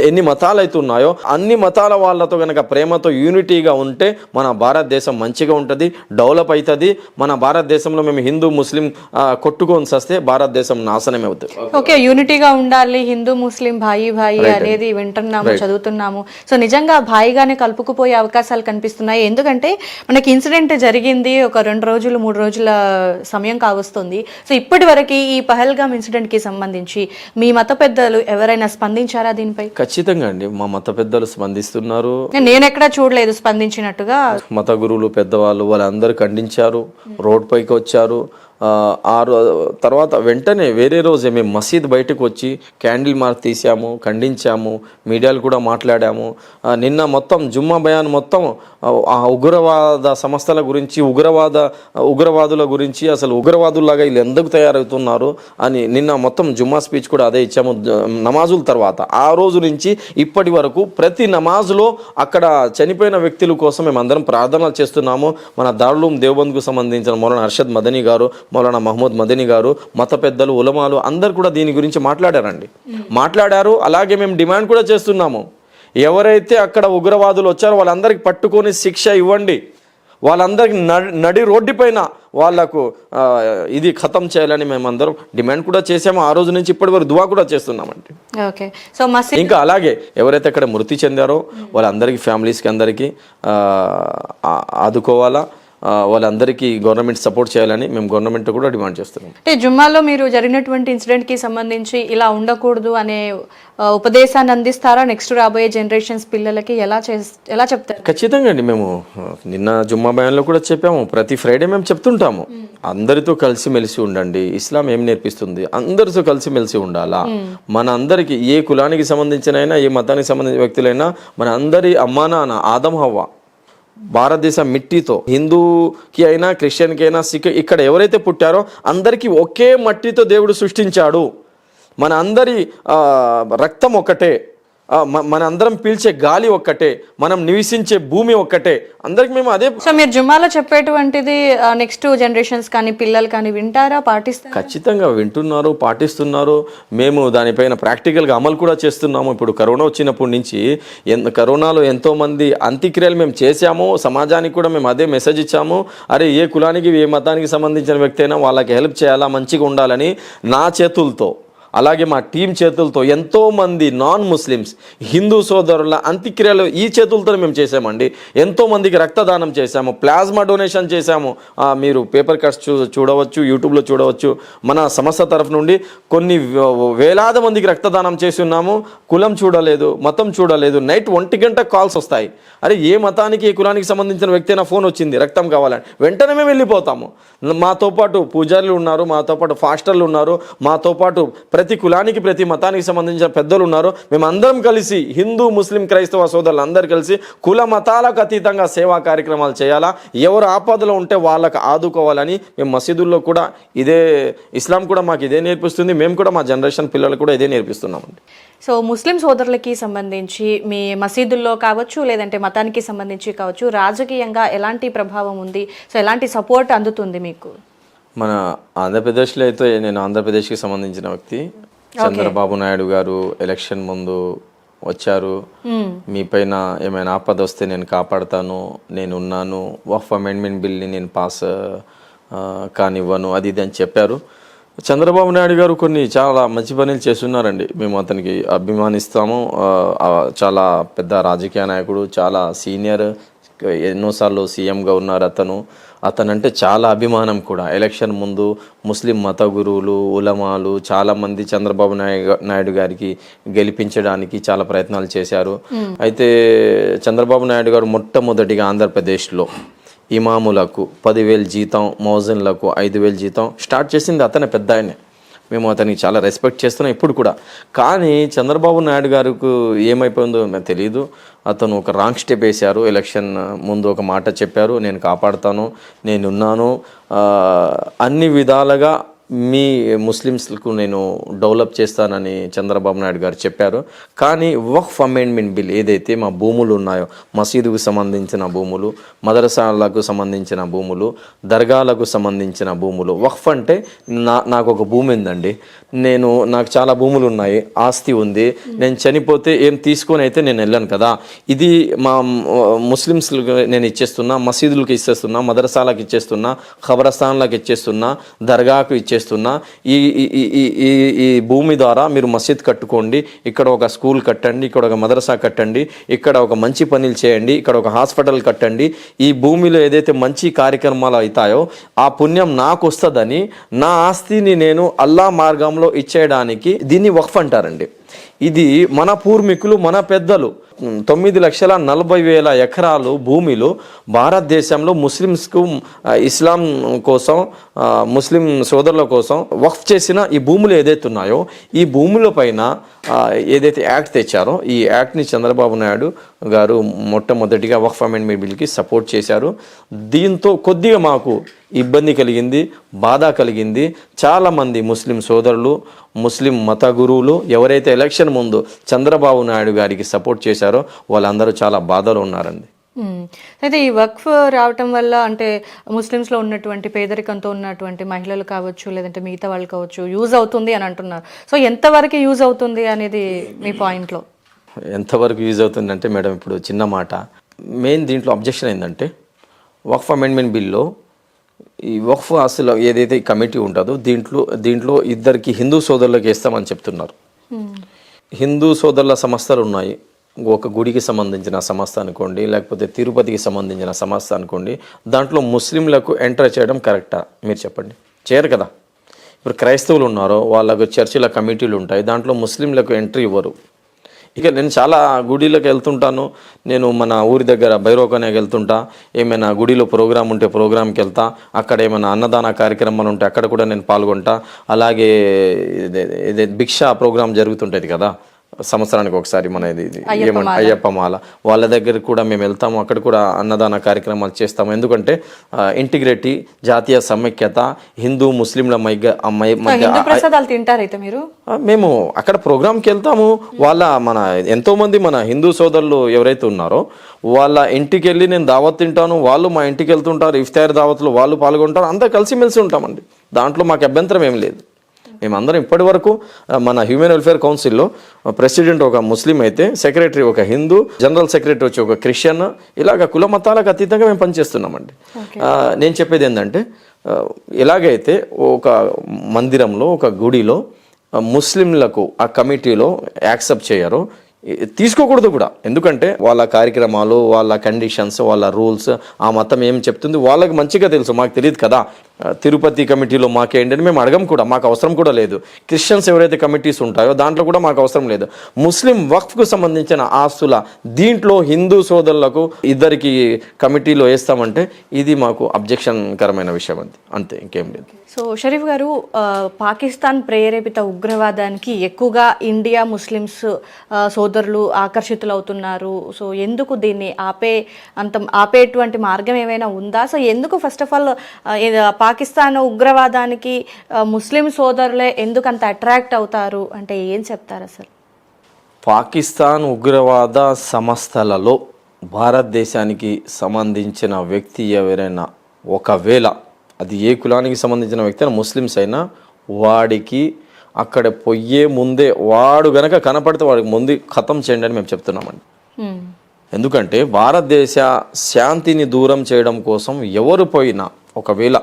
ఎన్ని మతాలు అయితే ఉన్నాయో అన్ని మతాల వాళ్ళతో కనుక ప్రేమతో యూనిటీగా ఉంటే మన భారతదేశం మంచిగా ఉంటుంది, డెవలప్ అవుతుంది. మన భారతదేశంలో మేము హిందూ, ముస్లిం కొట్టుకొని వస్తే భారతదేశం నాశనమే అవుతుంది. ఓకే, యూనిటీగా ఉండాలి, హిందూ ముస్లిం భాయి అనేది వింటున్నాము, చదువుతున్నాము. సో నిజంగా భాయిగానే కలుపుకుపోయే అవకాశాలు కనిపిస్తున్నాయి. ఎందుకంటే మనకి ఇన్సిడెంట్ జరిగింది ఒక 2 రోజులు 3 రోజుల సమయం కావస్తుంది. సో ఇప్పటి వరకు ఈ పహల్గామ్ ఇన్సిడెంట్ కి సంబంధించి మీ మత పెద్దలు ఎవరైనా స్పందించారా దీనిపై? ఖచ్చితంగా అండి, మా మత పెద్దలు స్పందిస్తున్నారు. నేను ఎక్కడా చూడలేదు స్పందించినట్టుగా. మత గురువులు, పెద్దవాళ్ళు వాళ్ళందరూ ఖండించారు, రోడ్ పైకి వచ్చారు. తర్వాత వెంటనే వేరే రోజే మేము మసీద్ బయటకు వచ్చి క్యాండిల్ మార్క్ తీసాము, ఖండించాము, మీడియాలు కూడా మాట్లాడాము. నిన్న మొత్తం జుమ్మా బయాన్ మొత్తం ఆ ఉగ్రవాద సంస్థల గురించి, ఉగ్రవాదుల గురించి, అసలు ఉగ్రవాదుల్లాగా వీళ్ళు ఎందుకు తయారవుతున్నారు అని నిన్న మొత్తం జుమ్మా స్పీచ్ కూడా అదే ఇచ్చాము. నమాజుల తర్వాత ఆ రోజు నుంచి ఇప్పటి వరకు ప్రతి నమాజులో అక్కడ చనిపోయిన వ్యక్తుల కోసం మేము అందరం ప్రార్థనలు చేస్తున్నాము. మన దారుల్ దేవబంద్కు సంబంధించిన మౌలానా అర్షద్ మదనీ గారు, మౌలానా మహమ్మద్ మదనీ గారు, మత పెద్దలు, ఉలమాలు అందరు కూడా దీని గురించి మాట్లాడారు. అలాగే మేము డిమాండ్ కూడా చేస్తున్నాము, ఎవరైతే అక్కడ ఉగ్రవాదులు వచ్చారో వాళ్ళందరికీ పట్టుకొని శిక్ష ఇవ్వండి, వాళ్ళందరికీ నడి రోడ్డు పైన వాళ్లకు ఇది ఖతం చేయాలని మేమందరం డిమాండ్ కూడా చేసాము. ఆ రోజు నుంచి ఇప్పటి వరకు దువా కూడా చేస్తున్నామండి. ఓకే, సో ఇంకా అలాగే ఎవరైతే అక్కడ మృతి చెందారో వాళ్ళందరికీ, ఫ్యామిలీస్కి అందరికీ ఆదుకోవాలా, వాళ్ళందరికీ గవర్నమెంట్ సపోర్ట్ చేయాలని మేము గవర్నమెంట్ కూడా డిమాండ్ చేస్తున్నాం. అంటే జుమ్మాలో మీరు జరిగినటువంటి ఇన్సిడెంట్కి సంబంధించి ఇలా ఉండకూడదు అనే ఉపదేశాన్ని అందిస్తారా నెక్స్ట్ రాబోయే జనరేషన్స్ పిల్లలకి? ఎలా చెప్తారు? ఖచ్చితంగా అండి. మేము నిన్న జుమ్మా బయాన్లో కూడా చెప్పాము, ప్రతి ఫ్రైడే మేము చెప్తుంటాము, అందరితో కలిసిమెలిసి ఉండండి. ఇస్లాం ఏం నేర్పిస్తుంది? అందరితో కలిసిమెలిసి ఉండాలా. మన అందరికి, ఏ కులానికి సంబంధించిన అయినా, ఏ మతానికి సంబంధించిన వ్యక్తులైనా, మన అందరి అమ్మా నాన్న ఆదం హవ్వ భారతదేశం మిట్టితో, హిందూకి అయినా, క్రిస్టియన్కి అయినా, సిక్, ఇక్కడ ఎవరైతే పుట్టారో అందరికీ ఒకే మట్టితో దేవుడు సృష్టించాడు. మన అందరి రక్తం ఒక్కటే, మన అందరం పీల్చే గాలి ఒక్కటే, మనం నివసించే భూమి ఒక్కటే, అందరికి మేము అదే. సో మీరు జుమ్మాలో చెప్పేటువంటిది నెక్స్ట్ జనరేషన్స్ కానీ పిల్లలు కానీ వింటారా, పాటిస్తారు? ఖచ్చితంగా వింటున్నారు, పాటిస్తున్నారు. మేము దానిపైన ప్రాక్టికల్గా అమలు కూడా చేస్తున్నాము. ఇప్పుడు కరోనా వచ్చినప్పటి నుంచి కరోనాలో ఎంతోమంది అంత్యక్రియలు మేము చేశాము. సమాజానికి కూడా మేము అదే మెసేజ్ ఇచ్చాము, అరే ఏ కులానికి, ఏ మతానికి సంబంధించిన వ్యక్తి అయినా వాళ్ళకి హెల్ప్ చేయాలా, మంచిగా ఉండాలని నా చేతులతో, అలాగే మా టీం చేతులతో ఎంతోమంది నాన్ ముస్లిమ్స్ హిందూ సోదరుల అంత్యక్రియలు ఈ చేతులతో మేము చేసామండి. ఎంతోమందికి రక్తదానం చేశాము, ప్లాస్మా డొనేషన్ చేశాము. మీరు పేపర్ కట్స్ చూడవచ్చు, యూట్యూబ్లో చూడవచ్చు. మన సంస్థ తరఫు నుండి కొన్ని వేలాది మందికి రక్తదానం చేసి ఉన్నాము. కులం చూడలేదు, మతం చూడలేదు. నైట్ 1 గంట కాల్స్ వస్తాయి, అరే ఏ మతానికి, ఏ కులానికి సంబంధించిన వ్యక్తి అయినా ఫోన్ వచ్చింది రక్తం కావాలని, వెంటనే మేము వెళ్ళిపోతాము. మాతో పాటు పూజారులు ఉన్నారు, మాతో పాటు ఫాస్టర్లు ఉన్నారు, మాతో పాటు ప్రతి కులానికి, ప్రతి మతానికి సంబంధించిన పెద్దలు ఉన్నారు. మేమందరం కలిసి, హిందూ, ముస్లిం, క్రైస్తవ సోదరులు అందరూ కలిసి కుల మతాలకు అతీతంగా సేవా కార్యక్రమాలు చేయాలా, ఎవరు ఆపదలో ఉంటే వాళ్ళకు ఆదుకోవాలని మేము మసీదుల్లో కూడా ఇదే, ఇస్లాం కూడా మాకు ఇదే నేర్పిస్తుంది. మేము కూడా మా జనరేషన్ పిల్లలకు కూడా ఇదే నేర్పిస్తున్నామండి. సో ముస్లిం సోదరులకి సంబంధించి మీ మసీదుల్లో కావచ్చు, లేదంటే మతానికి సంబంధించి కావచ్చు, రాజకీయంగా ఎలాంటి ప్రభావం ఉంది? సో ఎలాంటి సపోర్ట్ అందుతుంది మీకు? మన ఆంధ్రప్రదేశ్లో అయితే, నేను ఆంధ్రప్రదేశ్కి సంబంధించిన వ్యక్తి, చంద్రబాబు నాయుడు గారు ఎలక్షన్ ముందు వచ్చారు, మీ పైన ఏమైనా ఆపద వస్తే నేను కాపాడతాను, నేను ఉన్నాను, వక్ఫ్ అమెండ్మెంట్ బిల్ని నేను పాస్ కానివ్వను, అది ఇది అని చెప్పారు. చంద్రబాబు నాయుడు గారు కొన్ని చాలా మంచి పనులు చేస్తున్నారండి. మేము అతనికి అభిమానిస్తాము. చాలా పెద్ద రాజకీయ నాయకుడు, చాలా సీనియర్, ఎన్నోసార్లు సీఎంగా ఉన్నారు. అతనంటే చాలా అభిమానం కూడా. ఎలక్షన్ ముందు ముస్లిం మత గురువులు, ఉలమాలు చాలామంది చంద్రబాబు నాయుడు గారికి గెలిపించడానికి చాలా ప్రయత్నాలు చేశారు. అయితే చంద్రబాబు నాయుడు గారు మొట్టమొదటిగా ఆంధ్రప్రదేశ్లో ఇమాములకు 10,000 జీతం, మౌజన్లకు 5,000 జీతం స్టార్ట్ చేసింది అతనే, పెద్ద ఆయనే. మేము అతనికి చాలా రెస్పెక్ట్ చేస్తున్నాం ఇప్పుడు కూడా. కానీ చంద్రబాబు నాయుడు గారికి ఏమైపోయిందో నాకు తెలియదు. అతను ఒక రాంగ్ స్టెప్ వేశారు. ఎలక్షన్ ముందు ఒక మాట చెప్పారు, నేను కాపాడుతాను, నేనున్నాను, అన్ని విధాలుగా మీ ముస్లిమ్స్కు నేను డెవలప్ చేస్తానని చంద్రబాబు నాయుడు గారు చెప్పారు. కానీ వక్ఫ్ అమెండ్మెంట్ బిల్ ఏదైతే మా భూములు ఉన్నాయో, మసీదుకు సంబంధించిన భూములు, మదరసాలకు సంబంధించిన భూములు, దర్గాలకు సంబంధించిన భూములు, వక్ఫ్ అంటే నాకు ఒక భూమి ఉందండి, నాకు చాలా భూములు ఉన్నాయి, ఆస్తి ఉంది, నేను చనిపోతే ఏం తీసుకొని అయితే నేను వెళ్ళాను కదా, ఇది మా ముస్లిమ్స్లకు నేను ఇచ్చేస్తున్నా, మసీదులకు ఇచ్చేస్తున్నా, మదరసాలకు ఇచ్చేస్తున్నా, ఖబరస్థాన్లకు ఇచ్చేస్తున్నా, దర్గాకు ఇచ్చేస్తున్నా, ఈ భూమి ద్వారా మీరు మసీద్ కట్టుకోండి, ఇక్కడ ఒక స్కూల్ కట్టండి, ఇక్కడ ఒక మదరసా కట్టండి, ఇక్కడ ఒక మంచి పనులు చేయండి, ఇక్కడ ఒక హాస్పిటల్ కట్టండి, ఈ భూమిలో ఏదైతే మంచి కార్యక్రమాలు అవుతాయో ఆ పుణ్యం నాకు వస్తుందని నా ఆస్తిని నేను అల్లా మార్గంలో ఇచ్చేయడానికి దీన్ని వక్ఫ్ అంటారండి. ఇది మన పూర్వీకులు, మన పెద్దలు 9,40,000 ఎకరాలు భూమిలో భారతదేశంలో ముస్లిమ్స్కు ఇస్లాం కోసం ముస్లిం సోదరుల కోసం వక్ఫ్ చేసిన ఈ భూములు ఏదైతే ఉన్నాయో ఈ భూముల పైన ఏదైతే యాక్ట్ తెచ్చారో ఈ యాక్ట్ని చంద్రబాబు నాయుడు గారు మొట్టమొదటిగా వక్ఫ్ అమెండ్మెంట్ బిల్కి సపోర్ట్ చేశారు. దీంతో కొద్దిగా మాకు ఇబ్బంది కలిగింది, బాధ కలిగింది. చాలామంది ముస్లిం సోదరులు, ముస్లిం మత గురువులు ఎవరైతే ఎలక్షన్ ముందు చంద్రబాబు నాయుడు గారికి సపోర్ట్ చేశారో వాళ్ళందరూ చాలా బాధలో ఉన్నారండి. అయితే ఈ వక్ఫ్ రావటం వల్ల అంటే ముస్లిమ్స్లో ఉన్నటువంటి పేదరికంతో ఉన్నటువంటి మహిళలు కావచ్చు, లేదంటే మిగతా వాళ్ళు కావచ్చు, యూజ్ అవుతుంది అని అంటున్నారు. సో ఎంతవరకు యూజ్ అవుతుంది అనేది మీ పాయింట్లో? ఎంతవరకు యూజ్ అవుతుంది అంటే మేడం, ఇప్పుడు చిన్న మాట, మెయిన్ దీంట్లో అబ్జెక్షన్ ఏంటంటే వక్ఫ్ అమెండ్మెంట్ బిల్లో ఈ వక్ఫ్ అసలు ఏదైతే ఈ కమిటీ ఉంటుందో దీంట్లో ఇద్దరికి హిందూ సోదరులకు వేస్తామని చెప్తున్నారు. హిందూ సోదరుల సంస్థలు ఉన్నాయి, ఒక గుడికి సంబంధించిన సంస్థ అనుకోండి, లేకపోతే తిరుపతికి సంబంధించిన సంస్థ అనుకోండి, దాంట్లో ముస్లింలకు ఎంటర్ చేయడం కరెక్టా? మీరు చెప్పండి. చేయరు కదా. ఇప్పుడు క్రైస్తవులు ఉన్నారో వాళ్ళకు చర్చిల కమిటీలు ఉంటాయి, దాంట్లో ముస్లింలకు ఎంట్రీ ఇవ్వరు. ఇక నేను చాలా గుడిలోకి వెళ్తుంటాను, నేను మన ఊరి దగ్గర భైరవకనేకి వెళ్తుంటా, ఏమైనా గుడిలో ప్రోగ్రాం ఉంటే ప్రోగ్రాంకి వెళ్తా, అక్కడ ఏమైనా అన్నదాన కార్యక్రమాలు ఉంటే అక్కడ కూడా నేను పాల్గొంటా. అలాగే ఇదే భిక్షా ప్రోగ్రాం జరుగుతుంటుంది కదా సంవత్సరానికి ఒకసారి, మన ఇది ఏమంటే అయ్యప్ప మాల, వాళ్ళ దగ్గర కూడా మేము వెళ్తాము, అక్కడ కూడా అన్నదాన కార్యక్రమాలు చేస్తాము. ఎందుకంటే ఇంటిగ్రిటీ, జాతీయ సమైక్యత, హిందూ ముస్లింల మధ్య తింటారైతే మీరు మేము అక్కడ ప్రోగ్రామ్కి వెళ్తాము. మన ఎంతోమంది మన హిందూ సోదరులు ఎవరైతే ఉన్నారో వాళ్ళ ఇంటికి వెళ్ళి నేను దావత్ తింటాను, వాళ్ళు మా ఇంటికి వెళ్తుంటారు, ఇఫ్తార్ దావత్లో వాళ్ళు పాల్గొంటారు, అంతా కలిసిమెలిసి ఉంటామండి. దాంట్లో మాకు అభ్యంతరం ఏం లేదు. మేమందరం ఇప్పటి వరకు మన హ్యూమన్ వెల్ఫేర్ కౌన్సిల్లో ప్రెసిడెంట్ ఒక ముస్లిం అయితే, సెక్రటరీ ఒక హిందూ, జనరల్ సెక్రటరీ వచ్చి ఒక క్రిస్టియన్, ఇలాగ కుల మతాలకు అతీతంగా మేము పనిచేస్తున్నామండి. నేను చెప్పేది ఏంటంటే, ఎలాగైతే ఒక మందిరంలో, ఒక గుడిలో ముస్లింలకు ఆ కమిటీలో యాక్సెప్ట్ చేయరో తీసుకోకూడదు కూడా. ఎందుకంటే వాళ్ళ కార్యక్రమాలు, వాళ్ళ కండిషన్స్, వాళ్ళ రూల్స్, ఆ మతం ఏం చెప్తుంది వాళ్ళకి మంచిగా తెలుసు, మాకు తెలియదు కదా. తిరుపతి కమిటీలో మాకేంటని మేము అడగం కూడా, మాకు అవసరం కూడా లేదు. క్రిస్టియన్స్ ఎవరైతే కమిటీస్ ఉంటాయో దాంట్లో కూడా మాకు అవసరం లేదు. ముస్లిం వక్ఫ్కు సంబంధించిన ఆస్తుల దీంట్లో హిందూ సోదరులకు ఇద్దరికి కమిటీలో వేస్తామంటే ఇది మాకు అబ్జెక్షన్కరమైన విషయం, అంతే, ఇంకేం లేదు. సో షరీఫ్ గారు, పాకిస్తాన్ ప్రేరేపిత ఉగ్రవాదానికి ఎక్కువగా ఇండియా ముస్లిమ్స్ సోదరులు ఆకర్షితులవుతున్నారు. సో ఎందుకు దీన్ని ఆపేటువంటి మార్గం ఏమైనా ఉందా? సో ఎందుకు ఫస్ట్ ఆఫ్ ఆల్ పాకిస్తాన్ ఉగ్రవాదానికి ముస్లిం సోదరులే ఎందుకు అంత అట్రాక్ట్ అవుతారు అంటే ఏం చెప్తారు అసలు? పాకిస్తాన్ ఉగ్రవాద సంస్థలలో భారతదేశానికి సంబంధించిన వ్యక్తి ఎవరైనా, ఒకవేళ అది ఏ కులానికి సంబంధించిన వ్యక్తి అయినా, ముస్లిమ్స్ అయినా, వాడికి అక్కడ పోయే ముందే వాడు గనక కనపడితే వాడికి ముందు ఖతం చేయండి అని మేము చెప్తున్నామండి. ఎందుకంటే భారతదేశ శాంతిని దూరం చేయడం కోసం ఎవరు పోయినా, ఒకవేళ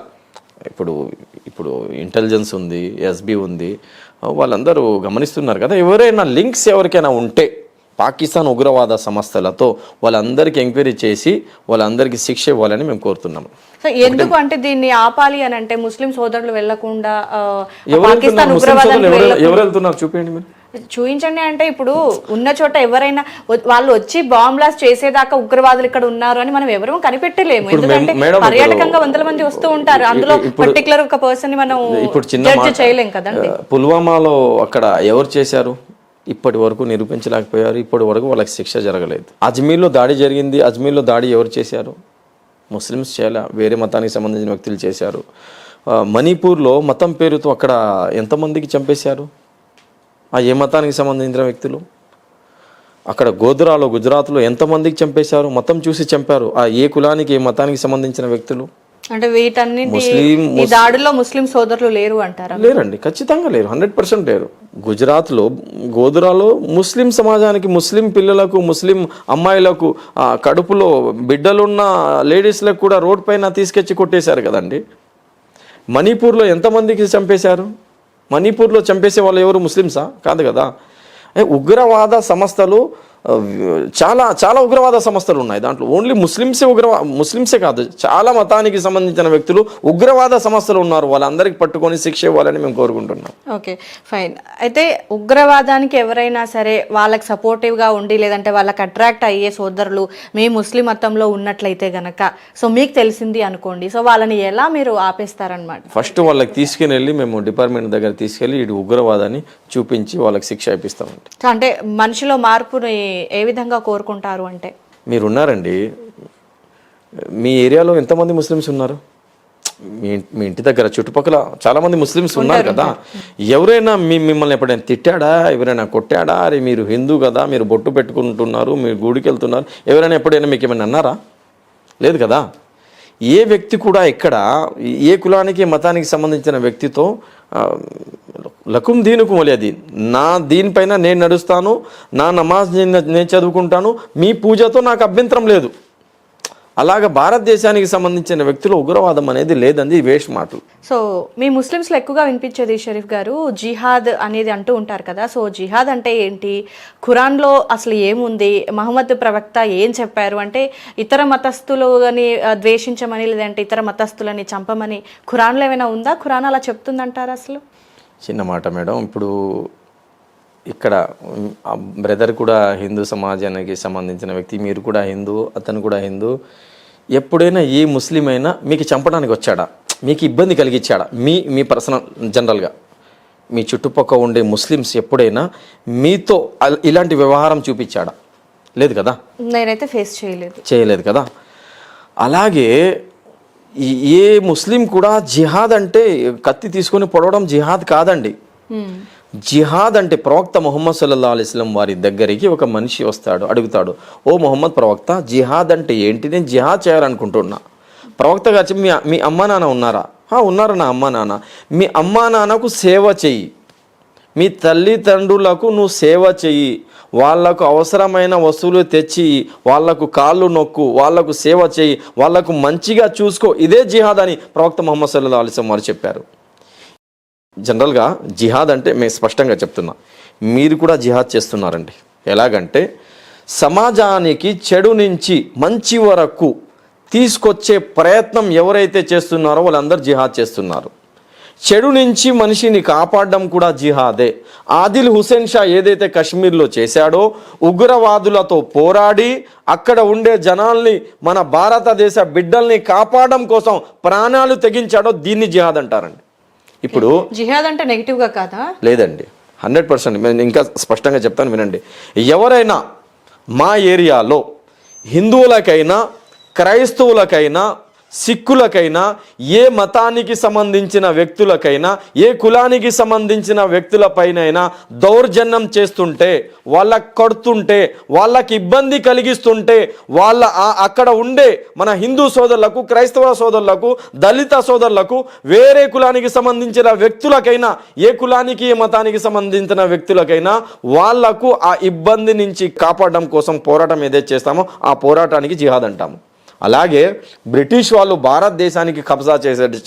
ఇప్పుడు ఇంటెలిజెన్స్ ఉంది, ఎస్బీ ఉంది, వాళ్ళందరూ గమనిస్తున్నారు కదా, ఎవరైనా లింక్స్ ఎవరికైనా ఉంటే పాకిస్తాన్ ఉగ్రవాద సంస్థలతో వాళ్ళందరికీ ఎంక్వైరీ చేసి వాళ్ళందరికీ శిక్ష ఇవ్వాలని మేము కోరుతున్నాము. సో ఎందుకు అంటే దీన్ని ఆపాలి అని అంటే ముస్లిం సోదరులు వెళ్లకుండా పాకిస్తాన్ ఉగ్రవాదానికి ఎవరు వెళ్తున్నారు చూపించండి మీరు. చూపించండి అంటే ఇప్పుడు ఉన్న చోట ఎవరైనా వాళ్ళు వచ్చి బాంబ్ బ్లాస్ట్ చేసేదాకా ఉగ్రవాదులు ఇక్కడ ఉన్నారు అని మనం ఎవరూ కనిపెట్టలేము. ఎందుకంటే పర్యాటకంగా వందల మంది వస్తూ ఉంటారు, అందులో పర్టికులర్ ఒక పర్సన్ ని మనం జడ్జ్ చేయలేం కదండి. పుల్వామాలో అక్కడ ఎవరు చేశారు? ఇప్పటి వరకు నిరూపించలేకపోయారు, ఇప్పటి వరకు వాళ్ళకి శిక్ష జరగలేదు. అజ్మీర్లో దాడి జరిగింది, అజ్మీర్లో దాడి ఎవరు చేశారు? ముస్లిమ్స్ చేయాల, వేరే మతానికి సంబంధించిన వ్యక్తులు చేశారు. మణిపూర్లో మతం పేరుతో అక్కడ ఎంతమందికి చంపేశారు? ఆ ఏ మతానికి సంబంధించిన వ్యక్తులు? అక్కడ గోధరాలో, గుజరాత్లో ఎంతమందికి చంపేశారు? మతం చూసి చంపారు. ఆ ఏ కులానికి, ఏ మతానికి సంబంధించిన వ్యక్తులు? అంటే వీటన్నిటి ఈ దాడుల్లో ముస్లిం సోదరులు లేరు అంటారా? లేరండి, ఖచ్చితంగా లేరు, 100% లేరు. గుజరాత్లో గోధరాలో ముస్లిం సమాజానికి, ముస్లిం పిల్లలకు, ముస్లిం అమ్మాయిలకు, కడుపులో బిడ్డలున్న లేడీస్లకు కూడా రోడ్ పైన తీసుకొచ్చి కొట్టేశారు కదండి. మణిపూర్లో ఎంతమందికి చంపేశారు? మణిపూర్లో చంపేసే వాళ్ళు ఎవరు? ముస్లిమ్సా? కాదు కదా. ఉగ్రవాద సంస్థలు చాలా చాలా ఉగ్రవాద సంస్థలు ఉన్నాయి. దాంట్లో ఓన్లీ ముస్లిమ్సే కాదు, చాలా మతానికి సంబంధించిన వ్యక్తులు ఉగ్రవాద సంస్థలు ఉన్నారు. వాళ్ళందరికీ పట్టుకొని శిక్ష ఇవ్వాలని మేము కోరుకుంటున్నాం. Okay, fine. అయితే ఉగ్రవాదానికి ఎవరైనా సరే వాళ్ళకి సపోర్టివ్గా ఉండి లేదంటే వాళ్ళకి అట్రాక్ట్ అయ్యే సోదరులు మీ ముస్లిం మతంలో ఉన్నట్లయితే గనక, సో మీకు తెలిసింది అనుకోండి, సో వాళ్ళని ఎలా మీరు ఆపేస్తారనమాట? ఫస్ట్ వాళ్ళకి తీసుకుని వెళ్ళి మేము డిపార్ట్మెంట్ దగ్గర తీసుకెళ్ళి ఇది ఉగ్రవాదాన్ని చూపించి వాళ్ళకి శిక్ష ఇప్పిస్తామండి. అంటే మనిషిలో మార్పుని ఏ విధంగా కోరుకుంటారు అంటే? మీరున్నారండి, మీ ఏరియాలో ఎంతమంది ముస్లిమ్స్ ఉన్నారు? మీ ఇంటి దగ్గర చుట్టుపక్కల చాలా మంది ముస్లిమ్స్ ఉన్నారు కదా. ఎవరైనా మిమ్మల్ని ఎప్పుడైనా తిట్టాడా? ఎవరైనా కొట్టాడా? అరే మీరు హిందూ కదా, మీరు బొట్టు పెట్టుకుంటున్నారు, మీరు గుడికి వెళ్తున్నారు, ఎవరైనా ఎప్పుడైనా మీకు ఏమైనా అన్నారా? లేదు కదా. ఏ వ్యక్తి కూడా ఇక్కడ ఏ కులానికి మతానికి సంబంధించిన వ్యక్తితో లకుం దీనుకుం వలియది, నా దీనిపైన నేను నడుస్తాను, నా నమాజ్ నేను చదువుకుంటాను, మీ పూజతో నాకు అభ్యంతరం లేదు. అలాగ భారతదేశానికి సంబంధించిన వ్యక్తులు ఉగ్రవాదం అనేది లేదండి, వేస్ట్ మాటలు. సో మీ ముస్లిమ్స్లో ఎక్కువగా వినిపించేది షరీఫ్ గారు జిహాద్ అనేది అంటూ ఉంటారు కదా. సో జిహాద్ అంటే ఏంటి? ఖురాన్లో అసలు ఏముంది? మహమ్మద్ ప్రవక్త ఏం చెప్పారు? అంటే ఇతర మతస్థులని ద్వేషించమని లేదంటే ఇతర మతస్థులని చంపమని ఖురాన్లో ఏమైనా ఉందా? ఖురాన్ అలా చెప్తుందంటారా? అసలు చిన్న మాట మేడం, ఇప్పుడు ఇక్కడ బ్రదర్ కూడా హిందూ సమాజానికి సంబంధించిన వ్యక్తి, మీరు కూడా హిందూ, అతను కూడా హిందూ. ఎప్పుడైనా ఏ ముస్లిం అయినా మీకు చంపడానికి వచ్చాడా? మీకు ఇబ్బంది కలిగించాడా? మీ పర్సనల్ జనరల్గా మీ చుట్టుపక్కల ఉండే ముస్లిమ్స్ ఎప్పుడైనా మీతో ఇలాంటి వ్యవహారం చూపించాడా? లేదు కదా. నేనైతే ఫేస్ చేయలేదు కదా. అలాగే ఏ ముస్లిం కూడా జిహాద్ అంటే కత్తి తీసుకొని పొడవడం జిహాద్ కాదండి. జిహాద్ అంటే ప్రవక్త ముహమ్మద్ సల్లల్లాహు అలైహి వసల్లం వారి దగ్గరికి ఒక మనిషి వస్తాడు, అడుగుతాడు, ఓ ముహమ్మద్ ప్రవక్త జిహాద్ అంటే ఏంటి? నేను జిహాద్ చేయాలనుకుంటున్నా. ప్రవక్త గారు మీ అమ్మా నాన్న ఉన్నారా? ఉన్నారు నా అమ్మా నాన్న. మీ అమ్మా నాన్నకు సేవ చెయ్యి, మీ తల్లిదండ్రులకు నువ్వు సేవ చెయ్యి, వాళ్లకు అవసరమైన వస్తువులు తెచ్చి వాళ్లకు కాళ్ళు నొక్కు, వాళ్లకు సేవ చెయ్యి, వాళ్లకు మంచిగా చూసుకో, ఇదే జిహాద్ అని ప్రవక్త ముహమ్మద్ సల్లల్లాహు అలైహి వసల్లం వారు చెప్పారు. జనరల్గా జిహాద్ అంటే మేము స్పష్టంగా చెప్తున్నా, మీరు కూడా జిహాద్ చేస్తున్నారండి. ఎలాగంటే సమాజానికి చెడు నుంచి మంచి వరకు తీసుకొచ్చే ప్రయత్నం ఎవరైతే చేస్తున్నారో వాళ్ళందరూ జిహాద్ చేస్తున్నారు. చెడు నుంచి మనిషిని కాపాడడం కూడా జిహాదే. ఆదిల్ హుసేన్ షా ఏదైతే కశ్మీర్లో చేశాడో, ఉగ్రవాదులతో పోరాడి అక్కడ ఉండే జనాల్ని, మన భారతదేశ బిడ్డల్ని కాపాడడం కోసం ప్రాణాలు తెగించాడో, దీన్ని జిహాద్ అంటారండి. ఇప్పుడు జిహాద్ అంటే నెగిటివ్ గా కాదా? లేదండి, 100%. నేను ఇంకా స్పష్టంగా చెప్తాను వినండి. ఎవరైనా మా ఏరియాలో హిందువులకైనా క్రైస్తవులకైనా సిక్కులకైనా ఏ మతానికి సంబంధించిన వ్యక్తులకైనా ఏ కులానికి సంబంధించిన వ్యక్తులపైనైనా దౌర్జన్యం చేస్తుంటే, వాళ్ళకి కొడుతుంటే, వాళ్ళకి ఇబ్బంది కలిగిస్తుంటే, వాళ్ళ అక్కడ ఉండే మన హిందూ సోదరులకు, క్రైస్తవ సోదరులకు, దళిత సోదరులకు, వేరే కులానికి సంబంధించిన వ్యక్తులకైనా, ఏ కులానికి ఏ మతానికి సంబంధించిన వ్యక్తులకైనా వాళ్లకు ఆ ఇబ్బంది నుంచి కాపాడడం కోసం పోరాటం ఏదైతే చేస్తామో ఆ పోరాటానికి జిహాద్ అంటాము. అలాగే బ్రిటిష్ వాళ్ళు భారతదేశానికి కబ్జా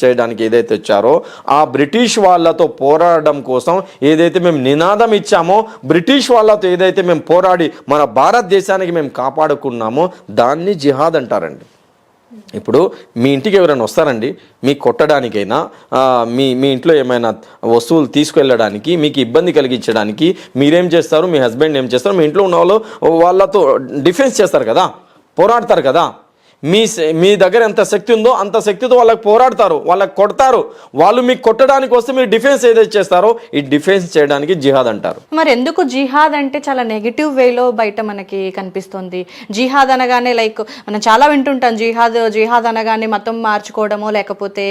చేయడానికి ఏదైతే వచ్చారో ఆ బ్రిటిష్ వాళ్ళతో పోరాడడం కోసం ఏదైతే మేము నినాదం ఇచ్చామో, బ్రిటిష్ వాళ్ళతో ఏదైతే మేము పోరాడి మన భారతదేశానికి మేము కాపాడుకున్నామో దాన్ని జిహాద్ అంటారండి. ఇప్పుడు మీ ఇంటికి ఎవరైనా వస్తారండి, మీకు కొట్టడానికైనా, మీ ఇంట్లో ఏమైనా వస్తువులు తీసుకెళ్ళడానికి, మీకు ఇబ్బంది కలిగించడానికి మీరేం చేస్తారు? మీ హస్బెండ్ ఏం చేస్తారు? మీ ఇంట్లో ఉన్న వాళ్ళతో డిఫెన్స్ చేస్తారు కదా, పోరాడతారు కదా. మీ దగ్గర ఎంత శక్తి ఉందో అంత శక్తితో వాళ్ళకి పోరాడతారు, వాళ్ళకి కొడతారు. వాళ్ళు మీకు కొట్టడానికి వస్తే మీరు డిఫెన్స్ ఏదైతే చేస్తారో ఈ డిఫెన్స్ చేయడానికి జిహాద్ అంటారు. మరి ఎందుకు జిహాద్ అంటే చాలా నెగిటివ్ వేలో బయట మనకి కనిపిస్తుంది? జిహాద్ అనగానే లైక్ మనం చాలా వింటుంటాం, జిహాద్ అనగానే మతం మార్చుకోవడమో లేకపోతే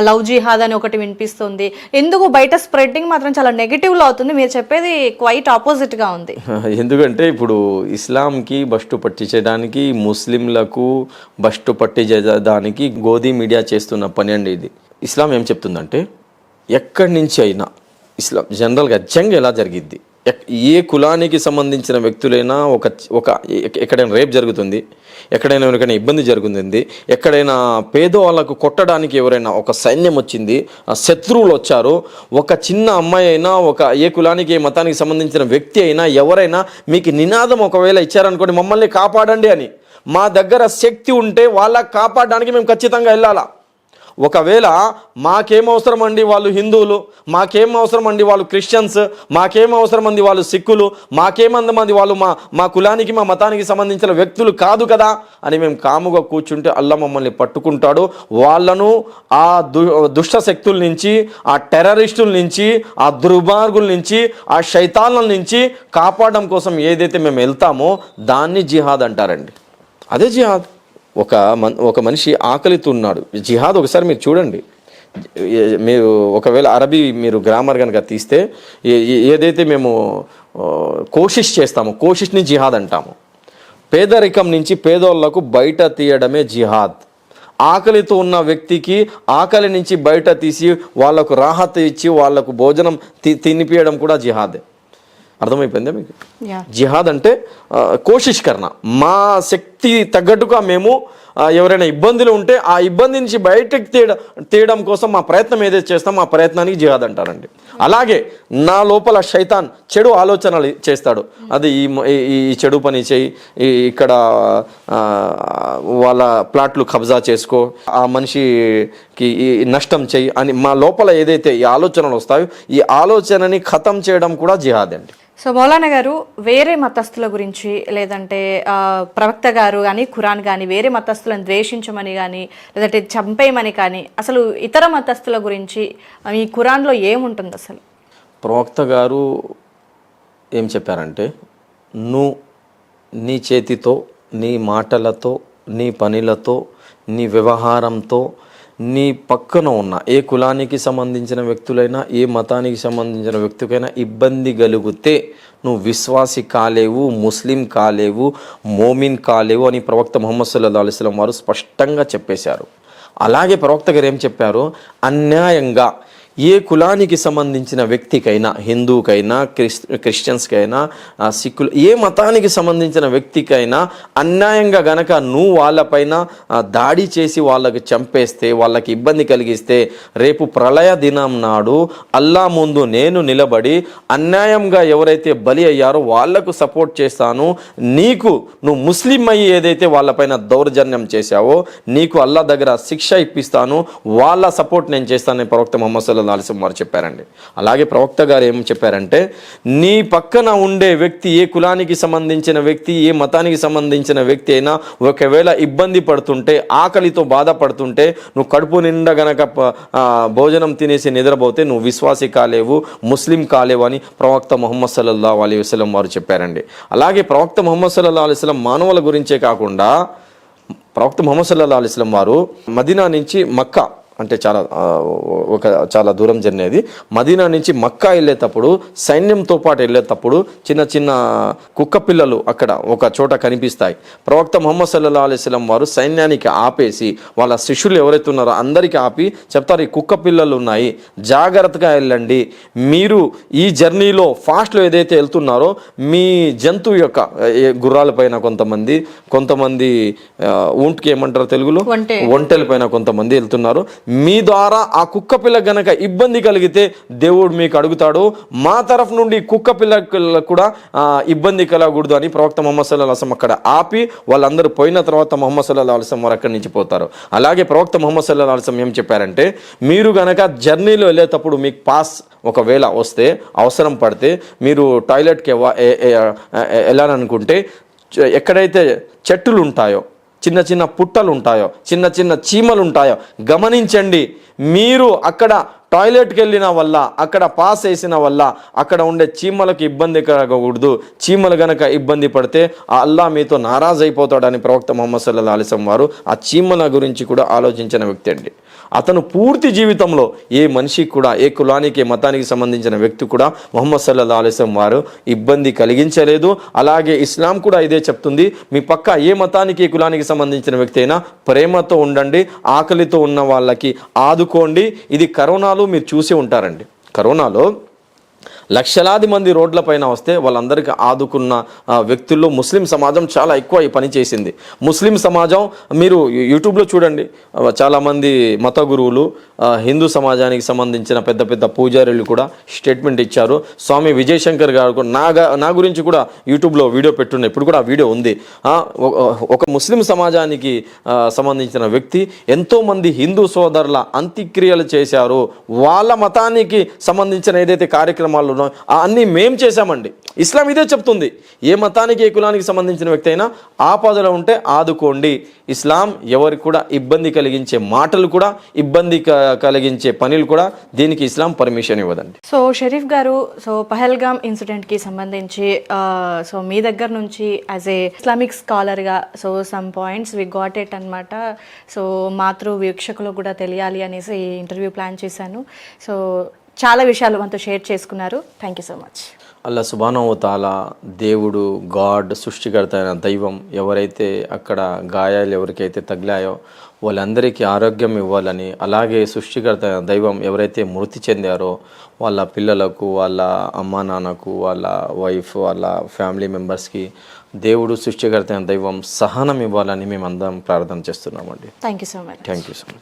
లవ్ జిహాద్ అని ఒకటి వినిపిస్తుంది. ఎందుకు బయట స్ప్రెడ్డింగ్ మాత్రం చాలా నెగిటివ్లో అవుతుంది? మీరు చెప్పేది క్వైట్ ఆపోజిట్గా ఉంది. ఎందుకంటే ఇప్పుడు ఇస్లాంకి బస్టు పట్టించడానికి, ముస్లింలకు బస్టు పట్టించడానికి గోధీ మీడియా చేస్తున్న పని అండి ఇది. ఇస్లాం ఏం చెప్తుందంటే ఎక్కడి నుంచి అయినా ఇస్లాం జనరల్గా జంగ్ ఎలా జరిగిద్ది, ఏ కులానికి సంబంధించిన వ్యక్తులైనా ఒక ఎక్కడైనా రేప్ జరుగుతుంది, ఎక్కడైనా ఎవరికైనా ఇబ్బంది జరుగుతుంది, ఎక్కడైనా పేదవాళ్ళకు కొట్టడానికి ఎవరైనా ఒక సైన్యం వచ్చింది, శత్రువులు వచ్చారు, ఒక చిన్న అమ్మాయి అయినా, ఏ కులానికి ఏ మతానికి సంబంధించిన వ్యక్తి అయినా ఎవరైనా మీకు నినాదం ఒకవేళ ఇచ్చారనుకోండి, మమ్మల్ని కాపాడండి అని, మా దగ్గర శక్తి ఉంటే వాళ్ళకి కాపాడడానికి మేము ఖచ్చితంగా వెళ్ళాలా. ఒకవేళ మాకేం అవసరం అండి వాళ్ళు హిందువులు, మాకేం అవసరం అండి వాళ్ళు క్రిస్టియన్స్, మాకేం అవసరం అండి వాళ్ళు సిక్కులు, మాకేమంది వాళ్ళు మా కులానికి మా మతానికి సంబంధించిన వ్యక్తులు కాదు కదా అని మేము కాముగా కూర్చుంటే అల్లా మమ్మల్ని పట్టుకుంటాడు. వాళ్ళను ఆ దుష్ట శక్తుల నుంచి, ఆ టెర్రరిస్టుల నుంచి, ఆ దుర్మార్గుల నుంచి, ఆ శైతాన్ల నుంచి కాపాడడం కోసం ఏదైతే మేము వెళ్తామో దాన్ని జిహాద్ అంటారండి. అదే జిహాద్. ఒక మనిషి ఆకలితో ఉన్నాడు, జిహాద్ ఒకసారి మీరు చూడండి. మీరు ఒకవేళ అరబీ మీరు గ్రామర్ కనుక తీస్తే ఏదైతే మేము కోషిష్ చేస్తామో కోషిష్ని జిహాద్ అంటాము. పేదరికం నుంచి పేదోళ్లకు బయట తీయడమే జిహాద్. ఆకలితో ఉన్న వ్యక్తికి ఆకలి నుంచి బయట తీసి వాళ్లకు రాహత్ ఇచ్చి వాళ్లకు భోజనం తినిపించడం కూడా జిహాదే. అర్థమైపోయిందా మీకు? జిహాద్ అంటే కోషిష్ కర్ణ, మా శక్తి తగ్గట్టుగా మేము ఎవరైనా ఇబ్బందులు ఉంటే ఆ ఇబ్బంది నుంచి బయటకు తీయడం కోసం మా ప్రయత్నం ఏదైతే చేస్తామో ఆ ప్రయత్నానికి జిహాద్ అంటారండి. అలాగే నా లోపల శైతాన్ చెడు ఆలోచనలు చేస్తాడు, అది ఈ చెడు పని చేయి, ఇక్కడ వాళ్ళ ప్లాట్లు కబ్జా చేసుకో, ఆ మనిషికి నష్టం చేయి అని మా లోపల ఏదైతే ఈ ఆలోచనలు వస్తాయో ఈ ఆలోచనని ఖతం చేయడం కూడా జిహాద్ అండి. సో మౌలానా గారు, వేరే మతస్థుల గురించి లేదంటే ప్రవక్త గారు కానీ ఖురాన్ కానీ వేరే మతస్థులను ద్వేషించమని కానీ లేదంటే చంపేయమని కానీ అసలు ఇతర మతస్థుల గురించి ఈ ఖురాన్లో ఏముంటుంది అసలు? ప్రవక్త గారు ఏం చెప్పారంటే, నువ్వు నీ చేతితో, నీ మాటలతో, నీ పనులతో, నీ వ్యవహారంతో నీ పక్కన ఉన్న ఏ కులానికి సంబంధించిన వ్యక్తులైనా ఏ మతానికి సంబంధించిన వ్యక్తికైనా ఇబ్బంది కలిగితే నువ్వు విశ్వాసి కాలేవు, ముస్లిం కాలేవు, మోమిన్ కాలేవు అని ప్రవక్త ముహమ్మద్ సల్లల్లాహు అలైహి వసల్లం వారు స్పష్టంగా చెప్పేశారు. అలాగే ప్రవక్త గారు ఏం చెప్పారు, అన్యాయంగా ఏ కులానికి సంబంధించిన వ్యక్తికైనా, హిందువుకైనా, క్రిస్టియన్స్కైనా, సిక్కులు, ఏ మతానికి సంబంధించిన వ్యక్తికైనా అన్యాయంగా గనక నువ్వు వాళ్ళపైన దాడి చేసి వాళ్ళకి చంపేస్తే, వాళ్ళకి ఇబ్బంది కలిగిస్తే, రేపు ప్రళయ దినం నాడు అల్లా ముందు నేను నిలబడి అన్యాయంగా ఎవరైతే బలి అయ్యారో వాళ్లకు సపోర్ట్ చేస్తాను, నువ్వు ముస్లిం అయ్యి ఏదైతే వాళ్ళపైన దౌర్జన్యం చేశావో నీకు అల్లా దగ్గర శిక్ష ఇప్పిస్తాను, వాళ్ళ సపోర్ట్ నేను చేస్తానని ప్రవక్త ముహమ్మద్ సల్లల్లాహు అలైహి వసల్లం వారు చెప్పారండి. అలాగే ప్రవక్త గారు ఏం చెప్పారంటే, నీ పక్కన ఉండే వ్యక్తి ఏ కులానికి సంబంధించిన వ్యక్తి, ఏ మతానికి సంబంధించిన వ్యక్తి అయినా ఒకవేళ ఇబ్బంది పడుతుంటే, ఆకలితో బాధపడుతుంటే, నువ్వు కడుపు నిండా గనక భోజనం తినేసి నిద్రపోతే నువ్వు విశ్వాసి కాలేవు, ముస్లిం కాలేవు అని ప్రవక్త ముహమ్మద్ సల్లల్లాహు అలైహి వసల్లం వారు చెప్పారండి. అలాగే ప్రవక్త ముహమ్మద్ సల్లల్లాహు అలైహి వసల్లం మానవుల గురించే కాకుండా ప్రవక్త ముహమ్మద్ సల్లల్లాహు అలైహి వసల్లం వారు మదీనా నుంచి మక్కా అంటే చాలా దూరం జర్నీ అది. మదీనా నుంచి మక్కా వెళ్ళేటప్పుడు సైన్యంతో పాటు వెళ్ళేటప్పుడు చిన్న చిన్న కుక్క పిల్లలు అక్కడ ఒక చోట కనిపిస్తాయి. ప్రవక్త ముహమ్మద్ సల్లల్లాహు అలైహి వసల్లం వారు సైన్యానికి ఆపేసి వాళ్ళ శిష్యులు ఎవరైతే ఉన్నారో అందరికీ ఆపి చెప్తారు, ఈ కుక్క పిల్లలు ఉన్నాయి, జాగ్రత్తగా వెళ్ళండి, మీరు ఈ జర్నీలో ఫాస్ట్లో ఏదైతే వెళ్తున్నారో మీ జంతువు యొక్క గుర్రాల పైన కొంతమంది ఊంట్కి ఏమంటారు తెలుగులో, ఒంటెల పైన కొంతమంది వెళ్తున్నారు, మీ ద్వారా ఆ కుక్క పిల్ల గనక ఇబ్బంది కలిగితే దేవుడు మీకు అడుగుతాడు, మా తరఫు నుండి కుక్క పిల్లలకు కూడా ఇబ్బంది కలగకూడదు అని ప్రవక్త ముహమ్మద్ సల్లల్లాహు అలైహి వసల్లం అక్కడ ఆపి వాళ్ళందరూ పోయిన తర్వాత ముహమ్మద్ సల్లల్లాహు అలైహి వసల్లం వారు అక్కడి నుంచి పోతారు. అలాగే ప్రవక్త ముహమ్మద్ సల్లల్లాహు అలైహి వసల్లం ఏం చెప్పారంటే, మీరు గనక జర్నీలో వెళ్ళేటప్పుడు మీకు పాస్ ఒకవేళ వస్తే, అవసరం పడితే, మీరు టాయిలెట్కి వెళ్ళాలనుకుంటే ఎక్కడైతే చెట్టులు ఉంటాయో, చిన్న చిన్న పుట్టలు ఉంటాయో, చిన్న చిన్న చీమలు ఉంటాయో గమనించండి. మీరు అక్కడ టాయిలెట్కి వెళ్ళిన వల్ల, అక్కడ పాస్ వేసిన వల్ల అక్కడ ఉండే చీమలకు ఇబ్బంది కలగకూడదు. చీమలు గనక ఇబ్బంది పడితే ఆ అల్లా మీతో నారాజ్ అయిపోతాడని ప్రవక్త ముహమ్మద్ సల్లల్లాహు అలైహి వసల్లం వారు ఆ చీమల గురించి కూడా ఆలోచించిన వ్యక్తి అండి. అతను పూర్తి జీవితంలో ఏ మనిషికి కూడా, ఏ కులానికి, ఏ మతానికి సంబంధించిన వ్యక్తి కూడా ముహమ్మద్ సల్లల్లాహు అలైహి వసల్లం వారు ఇబ్బంది కలిగించలేదు. అలాగే ఇస్లాం కూడా ఇదే చెప్తుంది, మీ పక్క ఏ మతానికి, ఏ కులానికి సంబంధించిన వ్యక్తి అయినా ప్రేమతో ఉండండి, ఆకలితో ఉన్న వాళ్ళకి ఆదుకోండి. ఇది కరోనాలో మీరు చూసి ఉంటారండి. కరోనాలో లక్షలాది మంది రోడ్లపైన వస్తే వాళ్ళందరికీ ఆదుకున్న వ్యక్తుల్లో ముస్లిం సమాజం చాలా ఎక్కువ ఈ పని చేసింది. ముస్లిం సమాజం మీరు యూట్యూబ్లో చూడండి, చాలామంది మత గురువులు హిందూ సమాజానికి సంబంధించిన పెద్ద పెద్ద పూజారులు కూడా స్టేట్మెంట్ ఇచ్చారు. స్వామి విజయశంకర్ గారు కూడా నా గురించి కూడా యూట్యూబ్లో వీడియో పెట్టున్న, ఇప్పుడు కూడా ఆ వీడియో ఉంది. ఒక ముస్లిం సమాజానికి సంబంధించిన వ్యక్తి ఎంతోమంది హిందూ సోదరుల అంత్యక్రియలు చేశారు, వాళ్ళ మతానికి సంబంధించిన ఏదైతే కార్యక్రమాలు ఉన్నాయో అన్నీ మేం చేశామండి. ఇస్లాం ఇదే చెప్తుంది, ఏ మతానికి ఏ కులానికి సంబంధించిన వ్యక్తి అయినా ఆపదలో ఉంటే ఆదుకోండి. ఇస్లాం ఎవరికి కూడా ఇబ్బంది కలిగించే మాటలు కూడా, ఇబ్బంది కలిగించే పనులు కూడా దీనికి ఇస్లాం పర్మిషన్ ఇవ్వదండి. సో షరీఫ్ గారు, సో పహల్గామ్ ఇన్సిడెంట్కి సంబంధించి సో మీ దగ్గర నుంచి యాజ్ ఏ ఇస్లామిక్ స్కాలర్గా so some points we got it అనమాట. సో మాతృ వీక్షకులు కూడా తెలియాలి అనేసి ఈ ఇంటర్వ్యూ ప్లాన్ చేశాను. సో చాలా విషయాలు మనతో షేర్ చేసుకున్నారు. Thank you so much. అల్లా సుబ్హానహు వ తఆలా దేవుడు, గాడ్, సృష్టికర్త అయిన దైవం ఎవరైతే అక్కడ గాయాలు ఎవరికైతే తగిలాయో వాళ్ళందరికీ ఆరోగ్యం ఇవ్వాలని, అలాగే సృష్టికర్త అయిన దైవం ఎవరైతే మృతి చెందారో వాళ్ళ పిల్లలకు, వాళ్ళ అమ్మా నాన్నకు, వాళ్ళ వైఫ్, వాళ్ళ ఫ్యామిలీ మెంబర్స్కి దేవుడు, సృష్టికర్త అయిన దైవం సహనం ఇవ్వాలని మేము అందరం ప్రార్థన చేస్తున్నామండి. Thank you so much. Thank you so much.